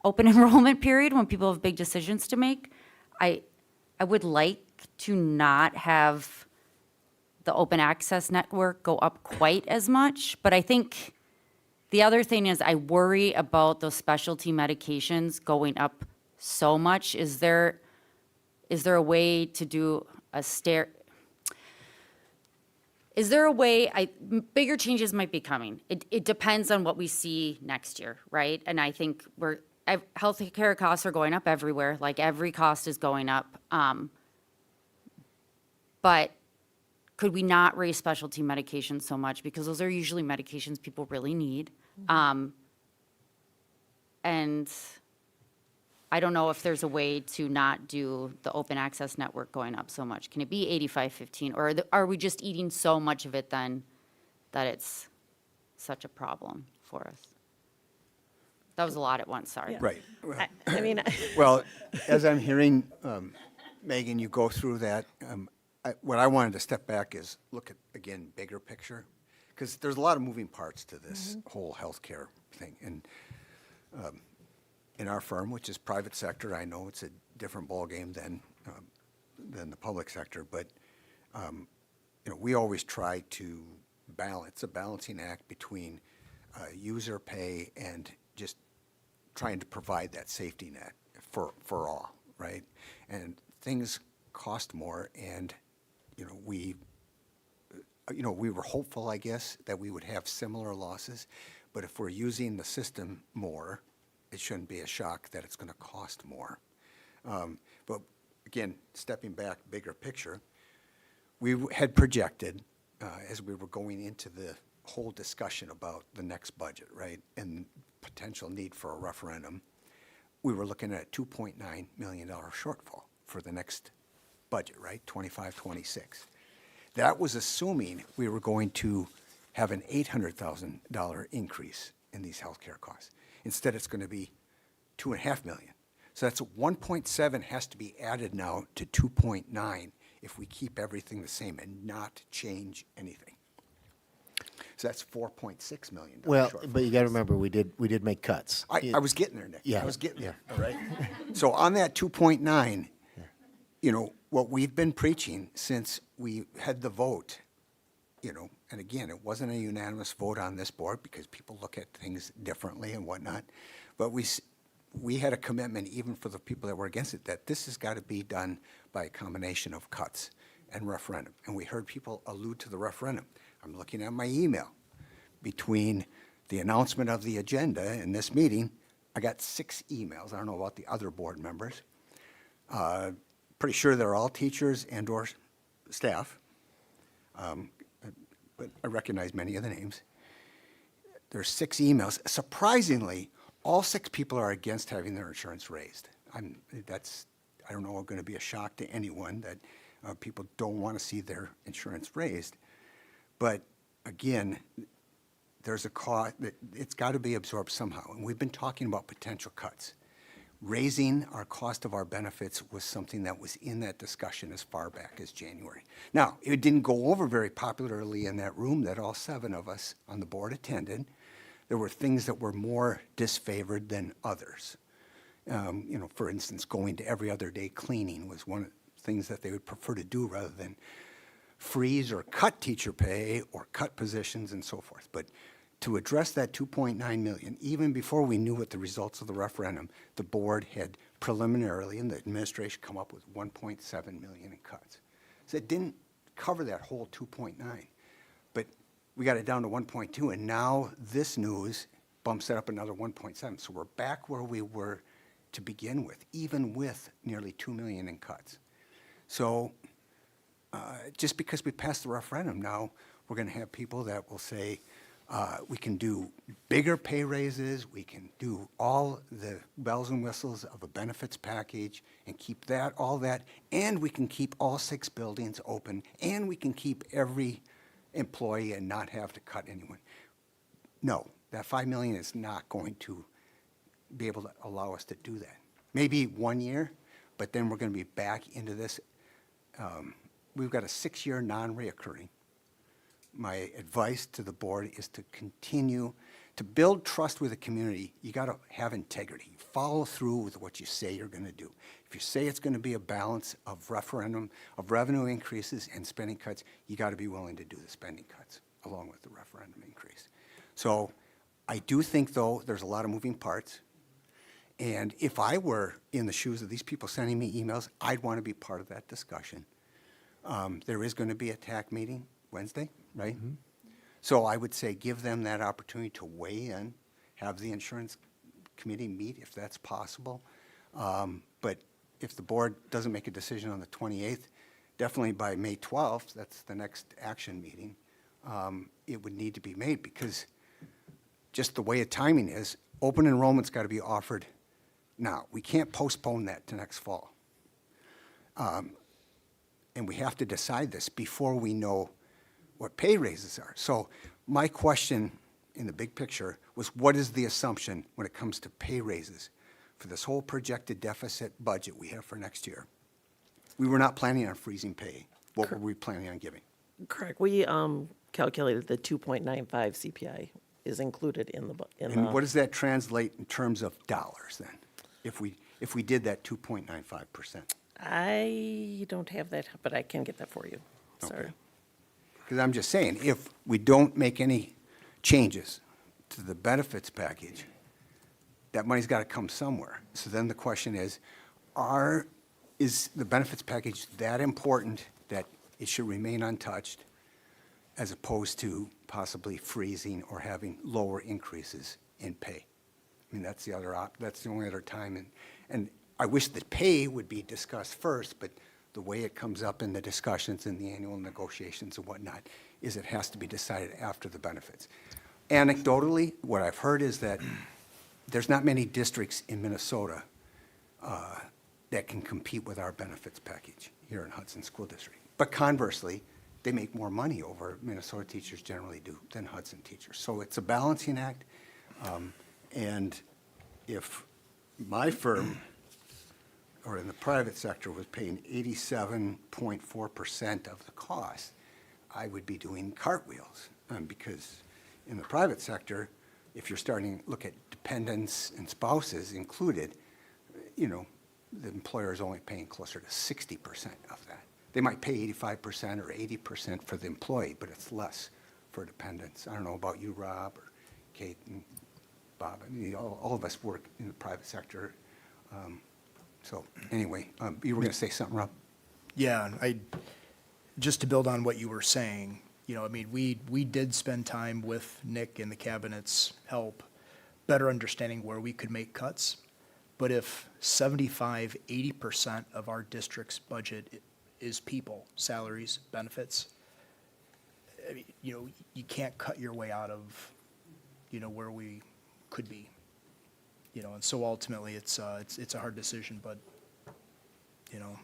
open enrollment period when people have big decisions to make. I would like to not have the open access network go up quite as much, but I think the other thing is I worry about those specialty medications going up so much. Is there a way to do is there a way, bigger changes might be coming. It depends on what we see next year, right? And I think healthcare costs are going up everywhere, like every cost is going up. But could we not raise specialty medications so much? Because those are usually medications people really need. And I don't know if there's a way to not do the open access network going up so much. Can it be 85-15, or are we just eating so much of it then that it's such a problem for us? That was a lot at once, sorry. Right. I mean, Well, as I'm hearing, Megan, you go through that, what I wanted to step back is look at, again, bigger picture, because there's a lot of moving parts to this whole healthcare thing. And in our firm, which is private sector, I know it's a different ballgame than the public sector, but you know, we always try to balance, a balancing act between user pay and just trying to provide that safety net for all, right? And things cost more, and you know, we were hopeful, I guess, that we would have similar losses, but if we're using the system more, it shouldn't be a shock that it's going to cost more. But again, stepping back, bigger picture, we had projected, as we were going into the whole discussion about the next budget, right, and potential need for a referendum, we were looking at a $2.9 million shortfall for the next budget, right, 25, 26. That was assuming we were going to have an $800,000 increase in these healthcare costs. Instead, it's going to be $2.5 million. So that's 1.7 has to be added now to 2.9 if we keep everything the same and not change anything. So that's $4.6 million. Well, shortfall. but you got to remember, we did make cuts. I was getting there, Nick. Yeah. I was getting there, Yeah. all right? So on that 2.9, you know, what we've been preaching since we had the vote, you know, and again, it wasn't a unanimous vote on this board because people look at things differently and whatnot, but we had a commitment, even for the people that were against it, that this has got to be done by a combination of cuts and referendum. And we heard people allude to the referendum. I'm looking at my email. Between the announcement of the agenda and this meeting, I got 6 emails. I don't know about the other board members. Pretty sure they're all teachers and/or staff, but I recognize many of the names. There's 6 emails. Surprisingly, all 6 people are against having their insurance raised. I don't know, going to be a shock to anyone that people don't want to see their insurance raised. But again, there's a cost that it's got to be absorbed somehow. And we've been talking about potential cuts. Raising our cost of our benefits was something that was in that discussion as far back as January. Now, it didn't go over very popularly in that room that all 7 of us on the board attended. There were things that were more disfavored than others. You know, for instance, going to every other day cleaning was one of the things that they would prefer to do rather than freeze or cut teacher pay or cut positions and so forth. But to address that 2.9 million, even before we knew what the results of the referendum, the board had preliminarily, and the administration, come up with 1.7 million in cuts. So it didn't cover that whole 2.9, but we got it down to 1.2, and now this news bumps it up another 1.7. So we're back where we were to begin with, even with nearly 2 million in cuts. So just because we passed the referendum, now we're going to have people that will say, we can do bigger pay raises, we can do all the bells and whistles of a benefits package and keep that, all that, and we can keep all 6 buildings open, and we can keep every employee and not have to cut anyone. No, that 5 million is not going to be able to allow us to do that. Maybe 1 year, but then we're going to be back into this. We've got a 6-year non-reoccurring. My advice to the board is to continue to build trust with the community. You got to have integrity. Follow through with what you say you're going to do. If you say it's going to be a balance of referendum, of revenue increases and spending cuts, you got to be willing to do the spending cuts along with the referendum increase. So I do think, though, there's a lot of moving parts. And if I were in the shoes of these people sending me emails, I'd want to be part of that discussion. There is going to be a TAC meeting Wednesday, right? Mm-hmm. So I would say give them that opportunity to weigh in, have the insurance committee meet if that's possible. But if the board doesn't make a decision on the 28th, definitely by May 12th, that's the next action meeting, it would need to be made because just the way the timing is, open enrollment's got to be offered now. We can't postpone that to next fall. And we have to decide this before we know what pay raises are. So my question in the big picture was, what is the assumption when it comes to pay raises for this whole projected deficit budget we have for next year? We were not planning on freezing pay. What were we planning on giving? Correct. We calculated the 2.95 CPI is included in the. And what does that translate in terms of dollars then, if we did that 2.95%? I don't have that, but I can get that for you. Sorry. Okay. Because I'm just saying, if we don't make any changes to the benefits package, that money's got to come somewhere. So then the question is the benefits package that important that it should remain untouched as opposed to possibly freezing or having lower increases in pay? I mean, that's the other that's the only other time. And I wish the pay would be discussed first, but the way it comes up in the discussions and the annual negotiations and whatnot is it has to be decided after the benefits. Anecdotally, what I've heard is that there's not many districts in Minnesota that can compete with our benefits package here in Hudson School District. But conversely, they make more money over Minnesota teachers generally do than Hudson teachers. So it's a balancing act. And if my firm, or in the private sector, was paying 87.4% of the cost, I would be doing cartwheels. Because in the private sector, if you're starting to look at dependents and spouses included, you know, the employer is only paying closer to 60% of that. They might pay 85% or 80% for the employee, but it's less for dependents. I don't know about you, Rob, or Kate and Bob. I mean, all of us work in the private sector. So anyway, you were going to say something, Rob? Yeah, just to build on what you were saying, you know, I mean, we did spend time with Nick and the cabinet's help, better understanding where we could make cuts. But if 75, 80% of our district's budget is people, salaries, benefits, I mean, you know, you can't cut your way out of, you know, where we could be. You know, and so ultimately, it's a hard decision, but, you know,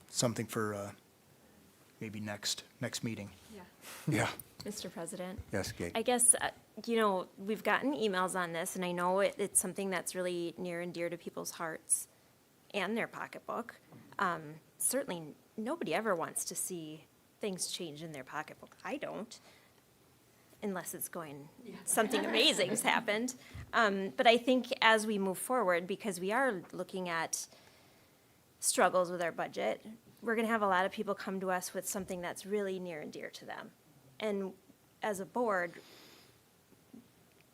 something for maybe next meeting. Yeah. Mr. President? Yes, Kate. I guess, you know, we've gotten emails on this, and I know it's something that's really near and dear to people's hearts and their pocketbook. Certainly, nobody ever wants to see things change in their pocketbook. I don't, unless it's something amazing's happened. But I think as we move forward, because we are looking at struggles with our budget, we're going to have a lot of people come to us with something that's really near and dear to them. And as a board,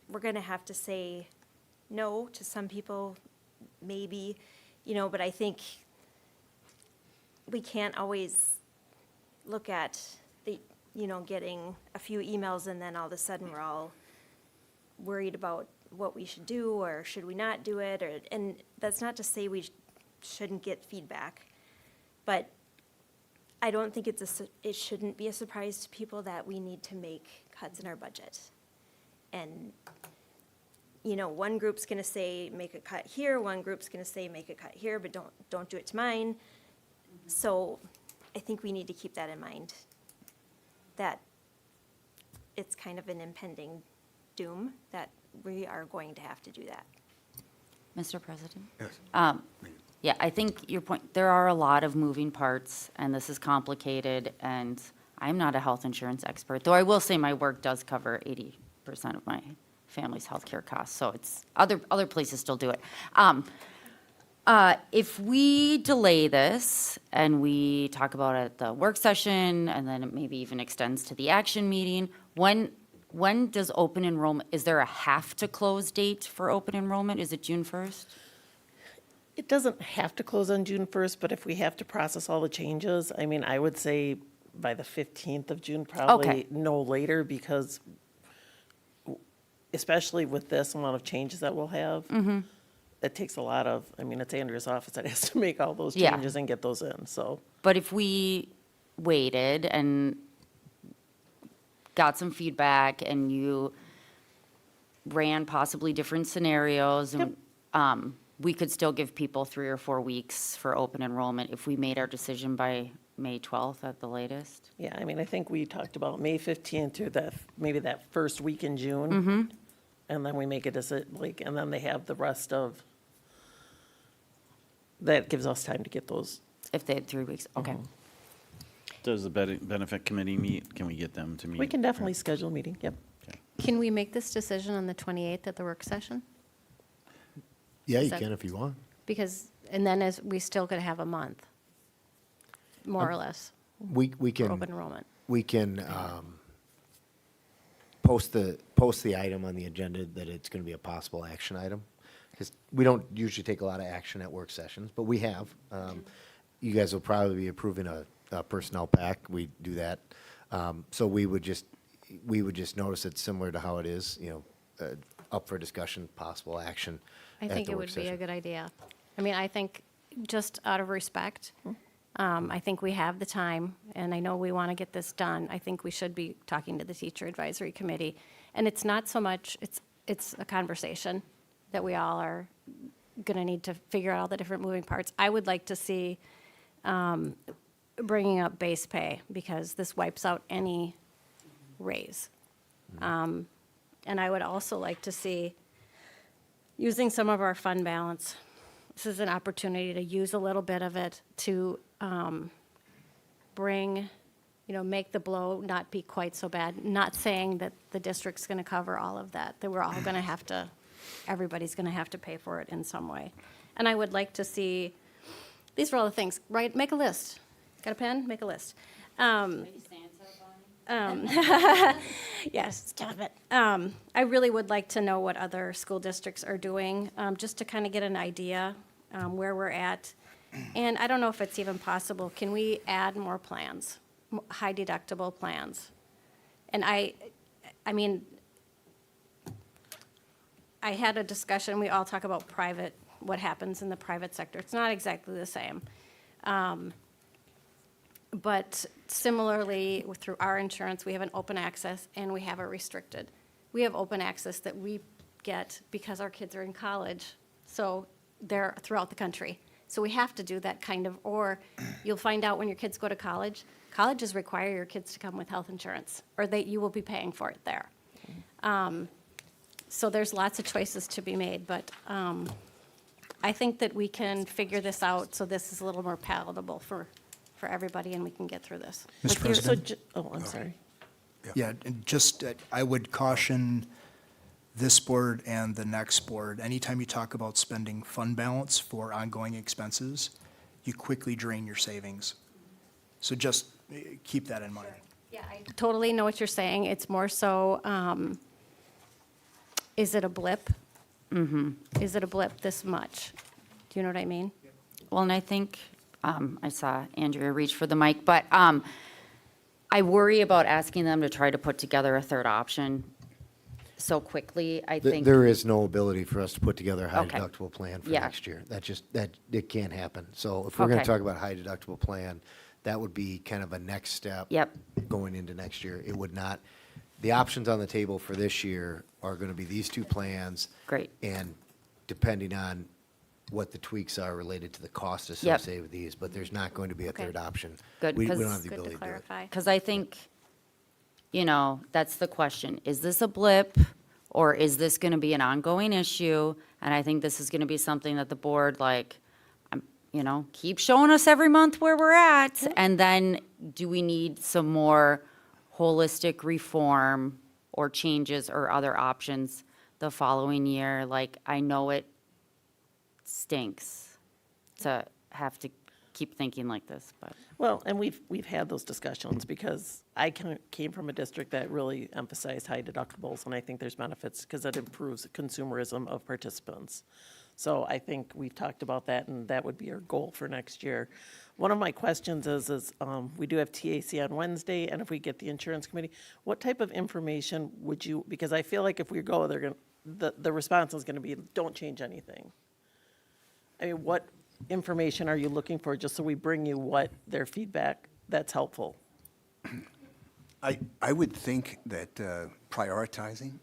we're going to have to say no to some people, maybe, you know, but I think we can't always look at the, you know, getting a few emails and then all of a sudden we're all worried about what we should do or should we not do it, and that's not to say we shouldn't get feedback, but I don't think it shouldn't be a surprise to people that we need to make cuts in our budget. And, you know, one group's gonna say, make a cut here, one group's gonna say, make a cut here, but don't do it to mine. So I think we need to keep that in mind, that it's kind of an impending doom, that we are going to have to do that. Mr. President? Yes. Yeah, I think your point, there are a lot of moving parts, and this is complicated, and I'm not a health insurance expert, though I will say my work does cover 80% of my family's healthcare costs, so it's, other places still do it. If we delay this and we talk about it at the work session, and then it maybe even extends to the action meeting, when does open enrollment, is there a have to close date for open enrollment? Is it June 1st? It doesn't have to close on June 1st, but if we have to process all the changes, I mean, I would say by the 15th of June, probably Okay. no later, because especially with this amount of changes that we'll have, it takes a lot of, I mean, it's Andrea's office that has to make all those Yeah. changes and get those in, so. But if we waited and got some feedback and you ran possibly different scenarios, and we could still give people 3 or 4 weeks for open enrollment if we made our decision by May 12th at the latest? Yeah, I mean, I think we talked about May 15th through maybe that first week in June. And then we make a decision, and then they have the rest of, that gives us time to get those. If they had 3 weeks, okay. Does the benefit committee meet? Can we get them to meet? We can definitely schedule a meeting, yep. Can we make this decision on the 28th at the work session? Yeah, Is you that- can if you want. Because, and then as, we still could have a month, more or less, We for can. open enrollment. We can post the item on the agenda that it's going to be a possible action item. Because we don't usually take a lot of action at work sessions, but we have. You guys will probably be approving a personnel pack. We do that. So we would just notice it similar to how it is, you know, up for discussion, possible action I at think the it work would be a session. good idea. I mean, I think just out of respect, I think we have the time, and I know we want to get this done. I think we should be talking to the teacher advisory committee. And it's not so much, it's a conversation that we all are going to need to figure out all the different moving parts. I would like to see bringing up base pay, because this wipes out any raise. And I would also like to see using some of our fund balance. This is an opportunity to use a little bit of it to bring, make the blow not be quite so bad. Not saying that the district's going to cover all of that we're all going to have to, everybody's going to have to pay for it in some way. And I would like to see, these are all the things, right? Make a list. Got a pen? Make a list. Yes, stop it. I really would like to know what other school districts are doing, just to kind of get an idea where we're at. And I don't know if it's even possible, can we add more plans, high deductible plans? And I mean, I had a discussion, we all talk about private, what happens in the private sector. It's not exactly the same. But similarly, through our insurance, we have an open access and we have a restricted. We have open access that we get because our kids are in college, so they're throughout the country. So we have to do that kind of, or you'll find out when your kids go to college, colleges require your kids to come with health insurance, or you will be paying for it there. So there's lots of choices to be made, but I think that we can figure this out so this is a little more palatable for everybody and we can get through this. Mr. President? I'm sorry. Yeah, and just, I would caution this board and the next board, anytime you talk about spending fund balance for ongoing expenses, you quickly drain your savings. So just keep that in mind. Yeah, I totally know what you're saying. It's more so, is it a blip? Is it a blip this much? Do you know what I mean? Well, and I think, I saw Andrea reach for the mic, but I worry about asking them to try to put together a third option so quickly. I think. There is no ability for us to put together a high Okay. deductible plan for Yeah. next year. It can't happen. So if we're going to Okay. talk about a high deductible plan, that would be kind of a next step. Yep. Going into next year. It would not, the options on the table for this year are going to be these two plans. Great. And depending on what the tweaks are related to the cost Yep. associated with these, but there's not going to be a Okay. third option. Good, We don't 'cause- have the Good ability to to do it. clarify. Because I think, that's the question. Is this a blip, or is this going to be an ongoing issue? And I think this is going to be something that the board, keep showing us every month where we're at. And then do we need some more holistic reform or changes or other options the following year? I know it stinks to have to keep thinking like this, but. Well, and we've had those discussions because I came from a district that really emphasized high deductibles, and I think there's benefits because it improves consumerism of participants. So I think we've talked about that, and that would be our goal for next year. One of my questions is we do have TAC on Wednesday, and if we get the insurance committee, what type of information would you, because I feel like if we go, the response is gonna be, don't change anything. I mean, what information are you looking for, just so we bring you what their feedback that's helpful? I would think that prioritizing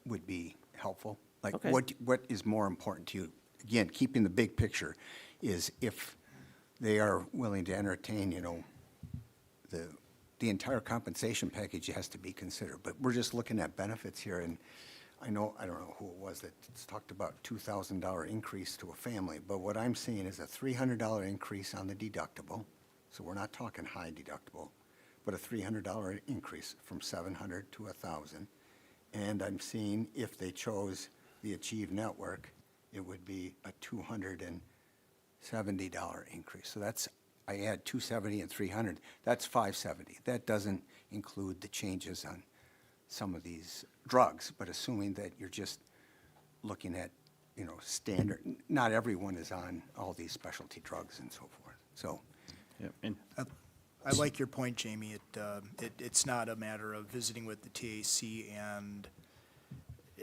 would be helpful. Like, Okay. what is more important to you? Again, keeping the big picture is if they are willing to entertain, the entire compensation package has to be considered. But we're just looking at benefits here, and I don't know who it was that talked about $2,000 increase to a family, but what I'm seeing is a $300 increase on the deductible, so we're not talking high deductible, but a $300 increase from $700 to $1,000. And I'm seeing if they chose the Achieve Network, it would be a $270 increase. So I add $270 and $300, that's $570. That doesn't include the changes on some of these drugs, but assuming that you're just looking at, standard, not everyone is on all these specialty drugs and so forth. So I like your point, Jamie. It's not a matter of visiting with the TAC and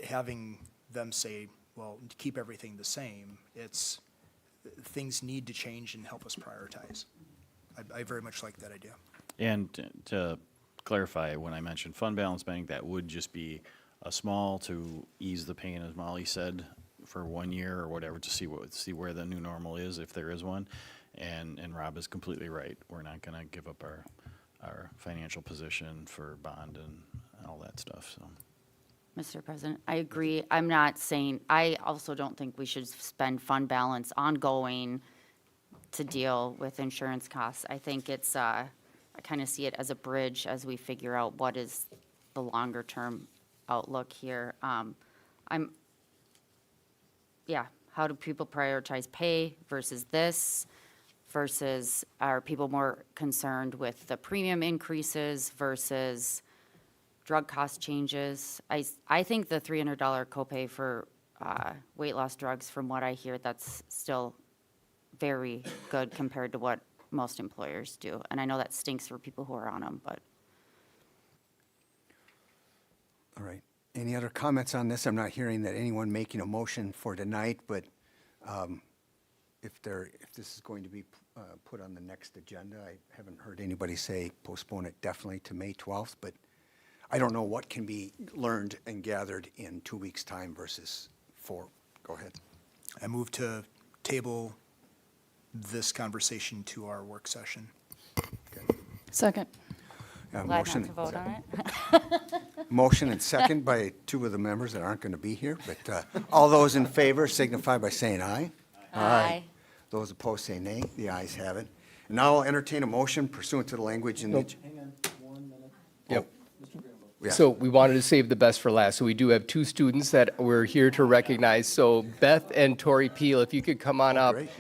having them say, well, to keep everything the same, it's, things need to change and help us prioritize. I very much like that idea. And to clarify, when I mentioned fund balance bank, that would just be a small to ease the pain, as Molly said, for 1 year or whatever, to see where the new normal is, if there is one. And Rob is completely right. We're not gonna give up our financial position for bond and all that stuff, so. Mr. President, I agree. I'm not saying, I also don't think we should spend fund balance ongoing to deal with insurance costs. I think it's, I kind of see it as a bridge as we figure out what is the longer-term outlook here. How do people prioritize pay versus this? Versus are people more concerned with the premium increases versus drug cost changes? I think the $300 copay for weight loss drugs, from what I hear, that's still very good compared to what most employers do. And I know that stinks for people who are on them, but. All right. Any other comments on this? I'm not hearing that anyone making a motion for tonight, but if this is going to be put on the next agenda, I haven't heard anybody say postpone it definitely to May 12th, but I don't know what can be learned and gathered in 2 weeks' time versus 4. Go ahead. I move to table this conversation to our work session. Second. Glad not to vote on it. Motion and second by 2 of the members that aren't going to be here, but all those in favor signify by saying aye. Aye. Those opposed say nay. The ayes have it. And now I'll entertain a motion pursuant to the language in the. Hang on 1 minute. Yep. Yeah. So we wanted to save the best for last. So we do have 2 students that we're here to recognize. So Beth and Tori Peel, if you could come on up. Great.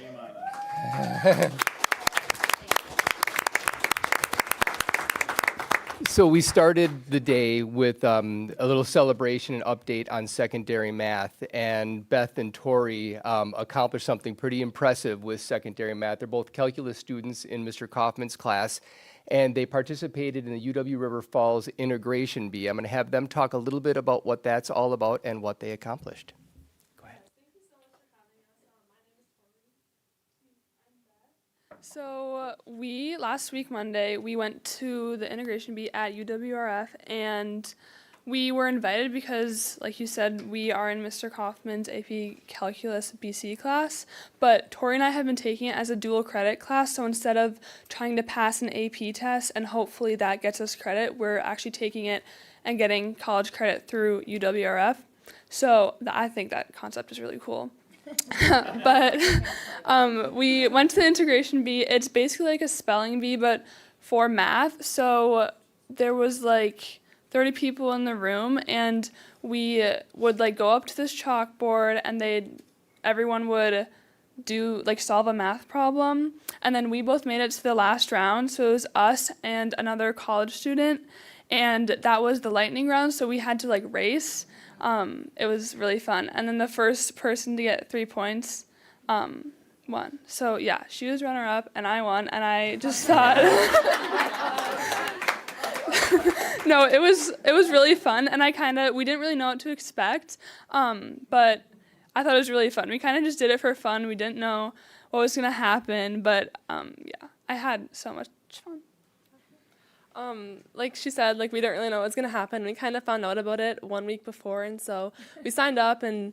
So we started the day with a little celebration and update on secondary math, and Beth and Tori accomplished something pretty impressive with secondary math. They're both calculus students in Mr. Kaufman's class, and they participated in the UW River Falls Integration Bee. I'm going to have them talk a little bit about what that's all about and what they accomplished. So last week, Monday, we went to the integration bee at UWRF, and we were invited because, like you said, we are in Mr. Kaufman's AP Calculus BC class, but Tori and I have been taking it as a dual credit class, so instead of trying to pass an AP test and hopefully that gets us credit, we're actually taking it and getting college credit through UWRF. So I think that concept is really cool. But we went to the integration bee. It's basically like a spelling bee, but for math. So there was like 30 people in the room, and we would like go up to this chalkboard, and everyone would solve a math problem, and then we both made it to the last round. So it was us and another college student, and that was the lightning round. So we had to race. It was really fun. And then the first person to get 3 points won. So yeah, she was runner-up and I won, and I just thought no, it was really fun, and we didn't really know what to expect, but I thought it was really fun. We kind of just did it for fun. We didn't know what was gonna happen, but yeah, I had so much fun. Like she said, we didn't really know what was going to happen. We kind of found out about it 1 week before, and so we signed up and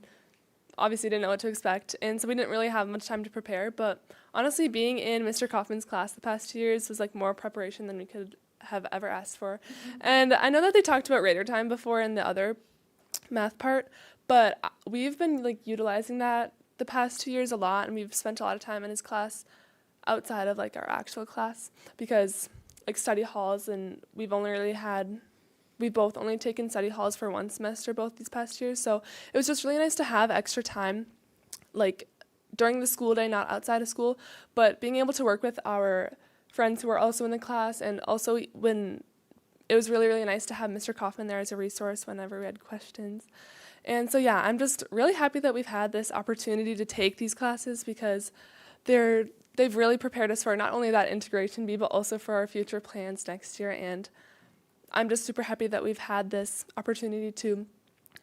obviously didn't know what to expect, and so we didn't really have much time to prepare. But honestly, being in Mr. Kaufman's class the past 2 years was more preparation than we could have ever asked for. And I know that they talked about Raider time before in the other math part, but we've been utilizing that the past 2 years a lot, and we've spent a lot of time in his class outside of our actual class, because study halls, and we've both only taken study halls for 1 semester both these past years, so it was just really nice to have extra time during the school day, not outside of school, but being able to work with our friends who are also in the class, and also when it was really, really nice to have Mr. Kaufman there as a resource whenever we had questions. And so yeah, I'm just really happy that we've had this opportunity to take these classes, because they've really prepared us for not only that integration bee, but also for our future plans next year. And I'm just super happy that we've had this opportunity to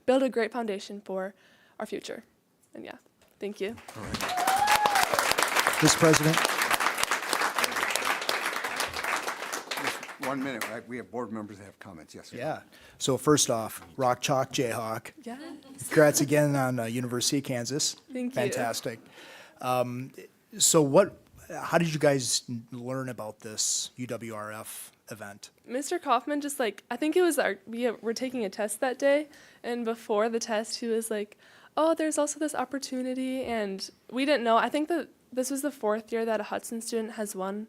build a great foundation for our future. And yeah, thank you. Mr. President, Just 1 minute, right? We have board members that have comments, yes. sir. yeah. So first off, Rock Chalk Jayhawk. Yeah. Congrats again on University of Kansas. Thank you. Fantastic. How did you guys learn about this UWRF event? Mr. Kaufman just like, I think it was we were taking a test that day, and before the test he was like, oh, there's also this opportunity, and we didn't know. I think that this was the 4th year that a Hudson student has won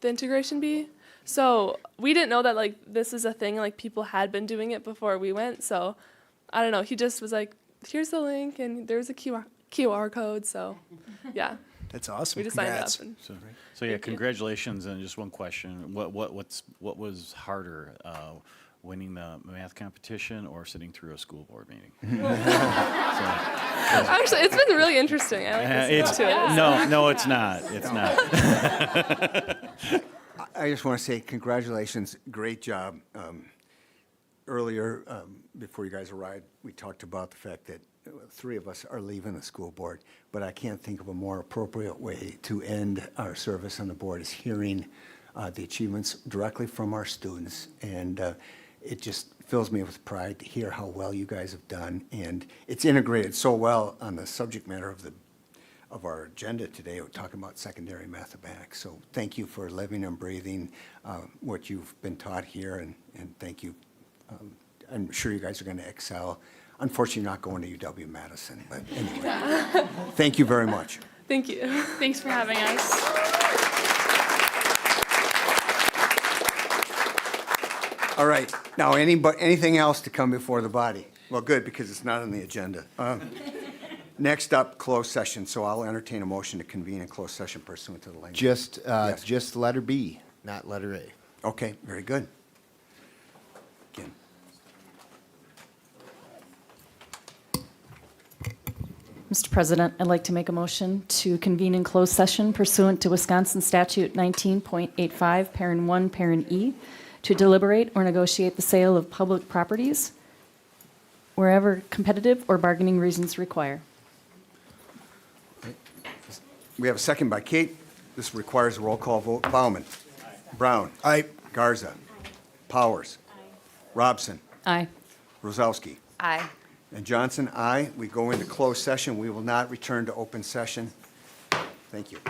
the Integration Bee. So we didn't know that like this is a thing, like people had been doing it before we went. So I don't know, he just was like, here's the link and there's a QR code. So yeah. That's awesome. We just Congrats. signed up. And So yeah, Thank you. congratulations, and just one question, what was harder, winning the math competition or sitting through a school board meeting? Actually, it's been really interesting. I like listening to it. No, it's not, it's not. I just want to say congratulations, great job. Earlier, before you guys arrived, we talked about the fact that 3 of us are leaving the school board, but I can't think of a more appropriate way to end our service on the board is hearing the achievements directly from our students. And it just fills me with pride to hear how well you guys have done. And it's integrated so well on the subject matter of our agenda today. We're talking about secondary mathematics. So thank you for living and breathing what you've been taught here, and thank you. I'm sure you guys are going to excel. Unfortunately, not going to UW-Madison, but anyway. Thank you very much. Thank you. Thanks for having us. All right, now anything else to come before the body? Well, good, because it's not on the agenda. Next up, closed session, so I'll entertain a motion to convene a closed session pursuant to the language. Yes. Just letter B, not letter A. Okay, very good. Again. Mr. President, I'd like to make a motion to convene in closed session pursuant to Wisconsin Statute 19.85, Parent 1, Parent E, to deliberate or negotiate the sale of public properties wherever competitive or bargaining reasons require. We have a second by Kate. This requires a roll call vote. Bauman. Brown. Aye. Garza. Powers. Robson. Aye. Rozowski. Aye. And Johnson, aye. We go into closed session. We will not return to open session. Thank you.